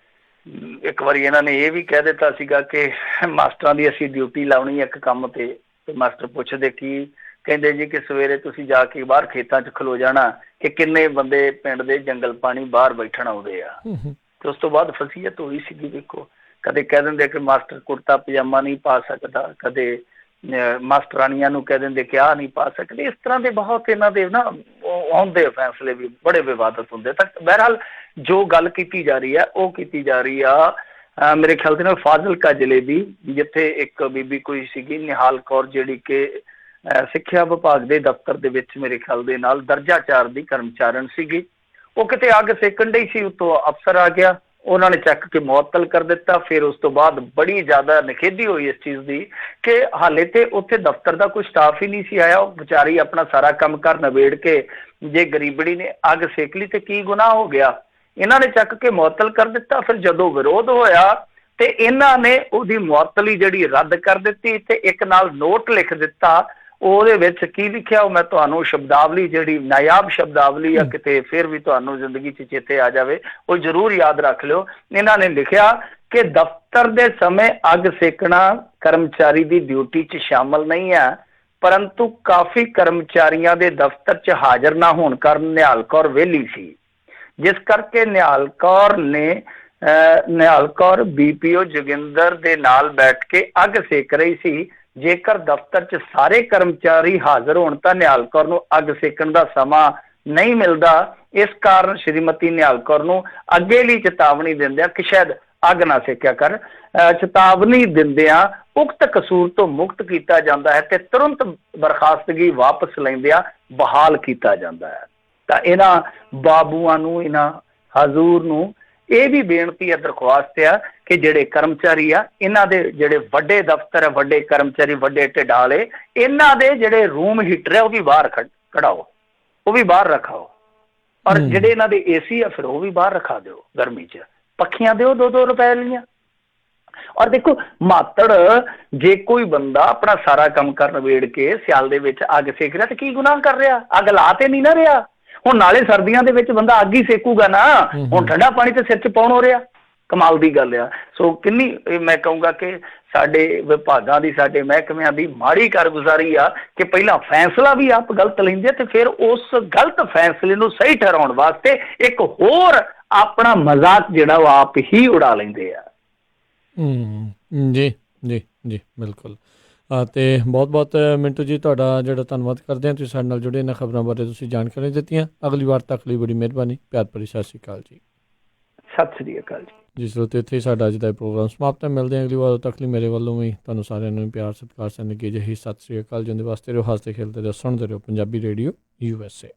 ਇੱਕ ਵਾਰੀ ਇਹਨਾਂ ਨੇ ਇਹ ਵੀ ਕਹਿ ਦਿੱਤਾ ਸੀਗਾ ਕਿ ਮਾਸਟਰਾਂ ਦੀ ਅਸੀਂ ਡਿਊਟੀ ਲਾਉਣੀ ਇੱਕ ਕੰਮ ਤੇ ਮਾਸਟਰ ਪੁੱਛਦੇ ਕੀ, ਕਹਿੰਦੇ ਜੀ ਕਿ ਸਵੇਰੇ ਤੁਸੀਂ ਜਾ ਕੇ ਬਾਹਰ ਖੇਤਾਂ 'ਚ ਖਲੋ ਜਾਣਾ ਕਿ ਕਿੰਨੇ ਬੰਦੇ ਪਿੰਡ ਦੇ ਜੰਗਲ ਪਾਣੀ ਬਾਹਰ ਬੈਠਣ ਆਉਂਦੇ ਆ। ਤੇ ਉਸ ਤੋਂ ਬਾਅਦ ਫਸੀਅਤ ਹੋਈ ਸੀਗੀ। ਦੇਖੋ ਕਦੇ ਕਹਿ ਦਿੰਦੇ ਕਿ ਮਾਸਟਰ ਕੁੜਤਾ ਪਜਾਮਾ ਨਹੀਂ ਪਾ ਸਕਦਾ, ਕਦੇ ਮਾਸਟਰਾਨੀਆਂ ਨੂੰ ਕਹਿ ਦਿੰਦੇ ਕਿ ਆਹ ਨਹੀਂ ਪਾ ਸਕਦੇ। ਇਸ ਤਰ੍ਹਾਂ ਦੇ ਬਹੁਤ ਇਹਨਾਂ ਦੇ ਨਾ ਆਉਂਦੇ ਫੈਸਲੇ ਵੀ ਬੜੇ ਵਿਵਾਦਤ ਹੁੰਦੇ। ਤਾਂ ਬਹਰਹਾਲ ਜੋ ਗੱਲ ਕੀਤੀ ਜਾ ਰਹੀ ਹੈ ਉਹ ਕੀਤੀ ਜਾ ਰਹੀ ਆ ਮੇਰੇ ਖਿਆਲ ਦੇ ਨਾਲ ਫਾਜ਼ਿਲਕਾ ਜ਼ਿਲ੍ਹੇ ਦੀ, ਜਿੱਥੇ ਇੱਕ ਬੀਬੀ ਕੋਈ ਸੀਗੀ ਨਿਹਾਲ ਕੌਰ, ਜਿਹੜੀ ਕਿ ਸਿੱਖਿਆ ਵਿਭਾਗ ਦੇ ਦਫ਼ਤਰ ਦੇ ਵਿੱਚ ਮੇਰੇ ਖਿਆਲ ਦੇ ਨਾਲ ਦਰਜਾ 4 ਦੀ ਕਰਮਚਾਰਨ ਸੀਗੀ। ਉਹ ਕਿਤੇ ਅੱਗ ਸੇਕਣ ਡਈ ਸੀ, ਉੱਤੋਂ ਅਫਸਰ ਆ ਗਿਆ, ਉਹਨਾਂ ਨੇ ਚੱਕ ਕੇ ਮੁਅੱਤਲ ਕਰ ਦਿੱਤਾ। ਫਿਰ ਉਸ ਤੋਂ ਬਾਅਦ ਬੜੀ ਜ਼ਿਆਦਾ ਨਿਖੇਧੀ ਹੋਈ ਇਸ ਚੀਜ਼ ਦੀ ਕਿ ਹਾਲੇ ਤੇ ਉੱਥੇ ਦਫ਼ਤਰ ਦਾ ਕੋਈ ਸਟਾਫ ਹੀ ਨਹੀਂ ਸੀ ਆਇਆ। ਉਹ ਵਿਚਾਰੀ ਆਪਣਾ ਸਾਰਾ ਕੰਮ ਕਰ ਨਿਬੇੜ ਕੇ ਜੇ ਗਰੀਬੜੀ ਨੇ ਅੱਗ ਸੇਕ ਲਈ ਤੇ ਕੀ ਗੁਨਾਹ ਹੋ ਗਿਆ। ਇਹਨਾਂ ਨੇ ਚੱਕ ਕੇ ਮੁਅੱਤਲ ਕਰ ਦਿੱਤਾ। ਫਿਰ ਜਦੋਂ ਵਿਰੋਧ ਹੋਇਆ ਤੇ ਇਹਨਾਂ ਨੇ ਉਹਦੀ ਮੁਅੱਤਲੀ ਜਿਹੜੀ ਰੱਦ ਕਰ ਦਿੱਤੀ ਤੇ ਇੱਕ ਨਾਲ ਨੋਟ ਲਿਖ ਦਿੱਤਾ। ਉਹਦੇ ਵਿੱਚ ਕੀ ਲਿਖਿਆ ਉਹ ਮੈਂ ਤੁਹਾਨੂੰ ਸ਼ਬਦਾਵਲੀ, ਜਿਹੜੀ ਨਾਯਾਬ ਸ਼ਬਦਾਵਲੀ ਆ, ਕਿਤੇ ਫਿਰ ਵੀ ਤੁਹਾਨੂੰ ਜ਼ਿੰਦਗੀ 'ਚ ਚੇਤੇ ਆ ਜਾਵੇ, ਉਹ ਜ਼ਰੂਰ ਯਾਦ ਰੱਖ ਲਿਓ। ਇਹਨਾਂ ਨੇ ਲਿਖਿਆ ਕਿ ਦਫ਼ਤਰ ਦੇ ਸਮੇਂ ਅੱਗ ਸੇਕਣਾ ਕਰਮਚਾਰੀ ਦੀ ਡਿਊਟੀ 'ਚ ਸ਼ਾਮਲ ਨਹੀਂ ਹੈ, ਪਰੰਤੂ ਕਾਫੀ ਕਰਮਚਾਰੀਆਂ ਦੇ ਦਫ਼ਤਰ 'ਚ ਹਾਜ਼ਰ ਨਾ ਹੋਣ ਕਾਰਨ ਨਿਹਾਲ ਕੌਰ ਵਿਹਲੀ ਸੀ, ਜਿਸ ਕਰਕੇ ਨਿਹਾਲ ਕੌਰ BPO ਜੋਗਿੰਦਰ ਦੇ ਨਾਲ ਬੈਠ ਕੇ ਅੱਗ ਸੇਕ ਰਹੀ ਸੀ। ਜੇਕਰ ਦਫ਼ਤਰ 'ਚ ਸਾਰੇ ਕਰਮਚਾਰੀ ਹਾਜ਼ਰ ਹੋਣ ਤਾਂ ਨਿਹਾਲ ਕੌਰ ਨੂੰ ਅੱਗ ਸੇਕਣ ਦਾ ਸਮਾਂ ਨਹੀਂ ਮਿਲਦਾ। ਇਸ ਕਾਰਨ ਸ਼੍ਰੀਮਤੀ ਨਿਹਾਲ ਕੌਰ ਨੂੰ ਅੱਗੇ ਲਈ ਚੇਤਾਵਨੀ ਦਿੰਦਿਆਂ ਕਿ ਸ਼ਾਇਦ ਅੱਗ ਨਾ ਸੇਕਿਆ ਕਰ, ਚੇਤਾਵਨੀ ਦਿੰਦਿਆਂ ਉਕਤ ਕਸੂਰ ਤੋਂ ਮੁਕਤ ਕੀਤਾ ਜਾਂਦਾ ਹੈ ਤੇ ਤੁਰੰਤ ਬਰਖਾਸਤਗੀ ਵਾਪਸ ਲੈਂਦਿਆਂ ਬਹਾਲ ਕੀਤਾ ਜਾਂਦਾ ਹੈ। ਤਾਂ ਇਹਨਾਂ ਬਾਬੂਆਂ ਨੂੰ, ਇਹਨਾਂ ਹਜ਼ੂਰ ਨੂੰ ਇਹ ਵੀ ਬੇਨਤੀ ਹੈ, ਦਰਖਾਸਤ ਆ ਕਿ ਜਿਹੜੇ ਕਰਮਚਾਰੀ ਆ, ਇਹਨਾਂ ਦੇ ਜਿਹੜੇ ਵੱਡੇ ਦਫ਼ਤਰ, ਵੱਡੇ ਕਰਮਚਾਰੀ, ਵੱਡੇ ਢਿਡਾਲੇ, ਇਹਨਾਂ ਦੇ ਜਿਹੜੇ ਰੂਮ ਹੀਟਰ ਆ ਉਹ ਵੀ ਬਾਹਰ ਕਢਾਓ, ਉਹ ਵੀ ਬਾਹਰ ਰਖਾਓ। ਔਰ ਜਿਹੜੇ ਇਹਨਾਂ ਦੇ AC ਆ ਫਿਰ ਉਹ ਵੀ ਬਾਹਰ ਰਖਾ ਦਿਓ। ਗਰਮੀ 'ਚ ਪੱਖੀਆਂ ਦਿਓ 2-2 ਰੁਪਏ ਲਈਆਂ। ਔਰ ਦੇਖੋ ਮਾਤੜ, ਜੇ ਕੋਈ ਬੰਦਾ ਆਪਣਾ ਸਾਰਾ ਕੰਮ ਕਰ ਨਿਬੇੜ ਕੇ ਸਿਆਲ ਦੇ ਵਿੱਚ ਅੱਗ ਸੇਕ ਰਿਹਾ ਤੇ ਕੀ ਗੁਨਾਹ ਕਰ ਰਿਹਾ? ਅੱਗ ਲਾ ਤੇ ਨਹੀਂ ਨਾ ਰਿਹਾ। ਹੁਣ ਨਾਲੇ ਸਰਦੀਆਂ ਦੇ ਵਿੱਚ ਬੰਦਾ ਅੱਗ ਹੀ ਸੇਕੂਗਾ ਨਾ, ਹੁਣ ਠੰਡਾ ਪਾਣੀ ਤੇ ਸਿਰ 'ਚ ਪਾਉਣ ਹੋ ਰਿਹਾ। ਕਮਾਲ ਦੀ ਗੱਲ ਆ। ਸੋ ਕਿੰਨੀ ਮੈਂ ਕਹੂੰਗਾ ਕਿ ਸਾਡੇ ਵਿਭਾਗਾਂ ਦੀ, ਸਾਡੇ ਮਹਿਕਮਿਆਂ ਦੀ ਮਾੜੀ ਕਾਰਗੁਜ਼ਾਰੀ ਆ ਕਿ ਪਹਿਲਾਂ ਫੈਸਲਾ ਵੀ ਆਪ ਗਲਤ ਲੈਂਦੇ ਆ ਤੇ ਫਿਰ ਉਸ ਗਲਤ ਫੈਸਲੇ ਨੂੰ ਸਹੀ ਠਹਿਰਾਉਣ ਵਾਸਤੇ ਇੱਕ ਹੋਰ ਆਪਣਾ ਮਜ਼ਾਕ ਜਿਹੜਾ ਉਹ ਆਪ ਹੀ ਉਡਾ ਲੈਂਦੇ ਆ। ਜੀ ਜੀ ਜੀ ਬਿਲਕੁਲ। ਅਤੇ ਬਹੁਤ ਬਹੁਤ ਮਿੰਟੂ ਜੀ ਤੁਹਾਡਾ ਜਿਹੜਾ ਧੰਨਵਾਦ ਕਰਦੇ ਹਾਂ, ਤੁਸੀਂ ਸਾਡੇ ਨਾਲ ਜੁੜੇ, ਇਹਨਾਂ ਖਬਰਾਂ ਬਾਰੇ ਤੁਸੀਂ ਜਾਣਕਾਰੀ ਦਿੱਤੀਆਂ। ਅਗਲੀ ਵਾਰ ਤੱਕ ਲਈ ਬੜੀ ਮਿਹਰਬਾਨੀ। ਪਿਆਰ ਭਰੀ ਸਤਿ ਸ਼੍ਰੀ ਅਕਾਲ ਜੀ। ਸਤਿ ਸ਼੍ਰੀ ਅਕਾਲ ਜੀ। ਜੀ ਸਰੋਤੇ, ਇੱਥੇ ਸਾਡਾ ਅੱਜ ਦਾ ਪ੍ਰੋਗਰਾਮ ਸਮਾਪਤ ਹੈ। ਮਿਲਦੇ ਹਾਂ ਅਗਲੀ ਵਾਰ ਤੱਕ ਲਈ। ਮੇਰੇ ਵੱਲੋਂ ਵੀ ਤੁਹਾਨੂੰ ਸਾਰਿਆਂ ਨੂੰ ਪਿਆਰ ਸਤਿਕਾਰ ਸਨਗੀ ਜਿਹੀ ਸਤਿ ਸ਼੍ਰੀ ਅਕਾਲ। ਜਿਉਂਦੇ ਵਾਸਤੇ ਰਹੋ, ਹੱਸਦੇ ਖੇਡਦੇ ਰਹੋ, ਸੁਣਦੇ ਰਹੋ ਪੰਜਾਬੀ ਰੇਡੀਓ USA।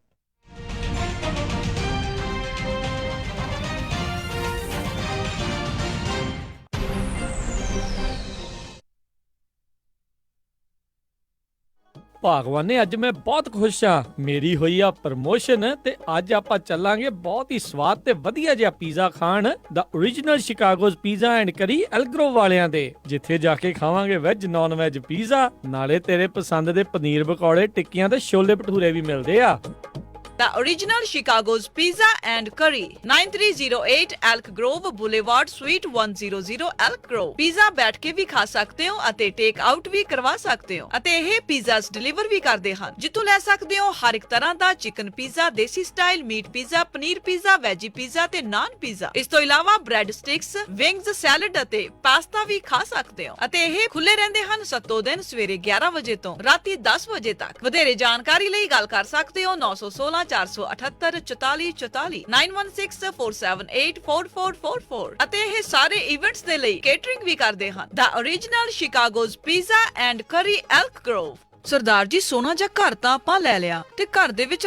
ਭਾਗਵਾਨੇ ਅੱਜ ਮੈਂ ਬਹੁਤ ਖੁਸ਼ ਹਾਂ, ਮੇਰੀ ਹੋਈ ਆ ਪ੍ਰਮੋਸ਼ਨ ਤੇ ਅੱਜ ਆਪਾਂ ਚੱਲਾਂਗੇ ਬਹੁਤ ਹੀ ਸਵਾਦ ਤੇ ਵਧੀਆ ਜਿਹਾ ਪੀਜ਼ਾ ਖਾਣ ਦਾ ਓਰੀਜਨਲ ਸ਼ਿਕਾਗੋਜ਼ ਪੀਜ਼ਾ ਐਂਡ ਕਰੀ ਐਲਗਰੋ ਵਾਲਿਆਂ ਦੇ, ਜਿੱਥੇ ਜਾ ਕੇ ਖਾਵਾਂਗੇ ਵੈਜ ਨੌਨ ਵੈਜ ਪੀਜ਼ਾ, ਨਾਲੇ ਤੇਰੇ ਪਸੰਦ ਦੇ ਪਨੀਰ ਪਕੌੜੇ, ਟਿੱਕੀਆਂ ਤੇ ਛੋਲੇ ਭਟੂਰੇ ਵੀ ਮਿਲਦੇ ਆ। The original Chicago's Pizza and Curry, 9308 Elk Grove Boulevard, Suite 100 Elk Grove। Pizza ਬੈਠ ਕੇ ਵੀ ਖਾ ਸਕਦੇ ਹੋ ਅਤੇ ਟੇਕ ਆਊਟ ਵੀ ਕਰਵਾ ਸਕਦੇ ਹੋ ਅਤੇ ਇਹ ਪੀਜ਼ਾਸ ਡਿਲੀਵਰ ਵੀ ਕਰਦੇ ਹਨ, ਜਿੱਥੋਂ ਲੈ ਸਕਦੇ ਹੋ ਹਰ ਇੱਕ ਤਰ੍ਹਾਂ ਦਾ ਚਿਕਨ ਪੀਜ਼ਾ, ਦੇਸੀ style meat pizza, paneer pizza, veggie pizza ਤੇ ਨਾਨ ਪੀਜ਼ਾ। ਇਸ ਤੋਂ ਇਲਾਵਾ ਬ੍ਰੈਡ ਸਟਿਕਸ, ਵਿੰਗਸ, ਸੈਲਡ ਅਤੇ ਪਾਸਤਾ ਵੀ ਖਾ ਸਕਦੇ ਹੋ ਅਤੇ ਇਹ ਖੁੱਲੇ ਰਹਿੰਦੇ ਹਨ ਸੱਤੋ ਦਿਨ ਸਵੇਰੇ 11 ਵਜੇ ਤੋਂ ਰਾਤੀ 10 ਵਜੇ ਤੱਕ। ਵਧੇਰੇ ਜਾਣਕਾਰੀ ਲਈ ਗੱਲ ਕਰ ਸਕਦੇ ਹੋ 916 478 44 44 916478 4444 ਅਤੇ ਇਹ ਸਾਰੇ ਇਵੈਂਟਸ ਦੇ ਲਈ ਕੇਟਰਿੰਗ ਵੀ ਕਰਦੇ ਹਨ। The original Chicago's Pizza and Curry Elk Grove। Sardar ji, ਸੋਨਾ ਜਾਂ ਘਰ ਤਾਂ ਆਪਾਂ ਲੈ ਲਿਆ ਤੇ ਘਰ ਦੇ ਵਿੱਚ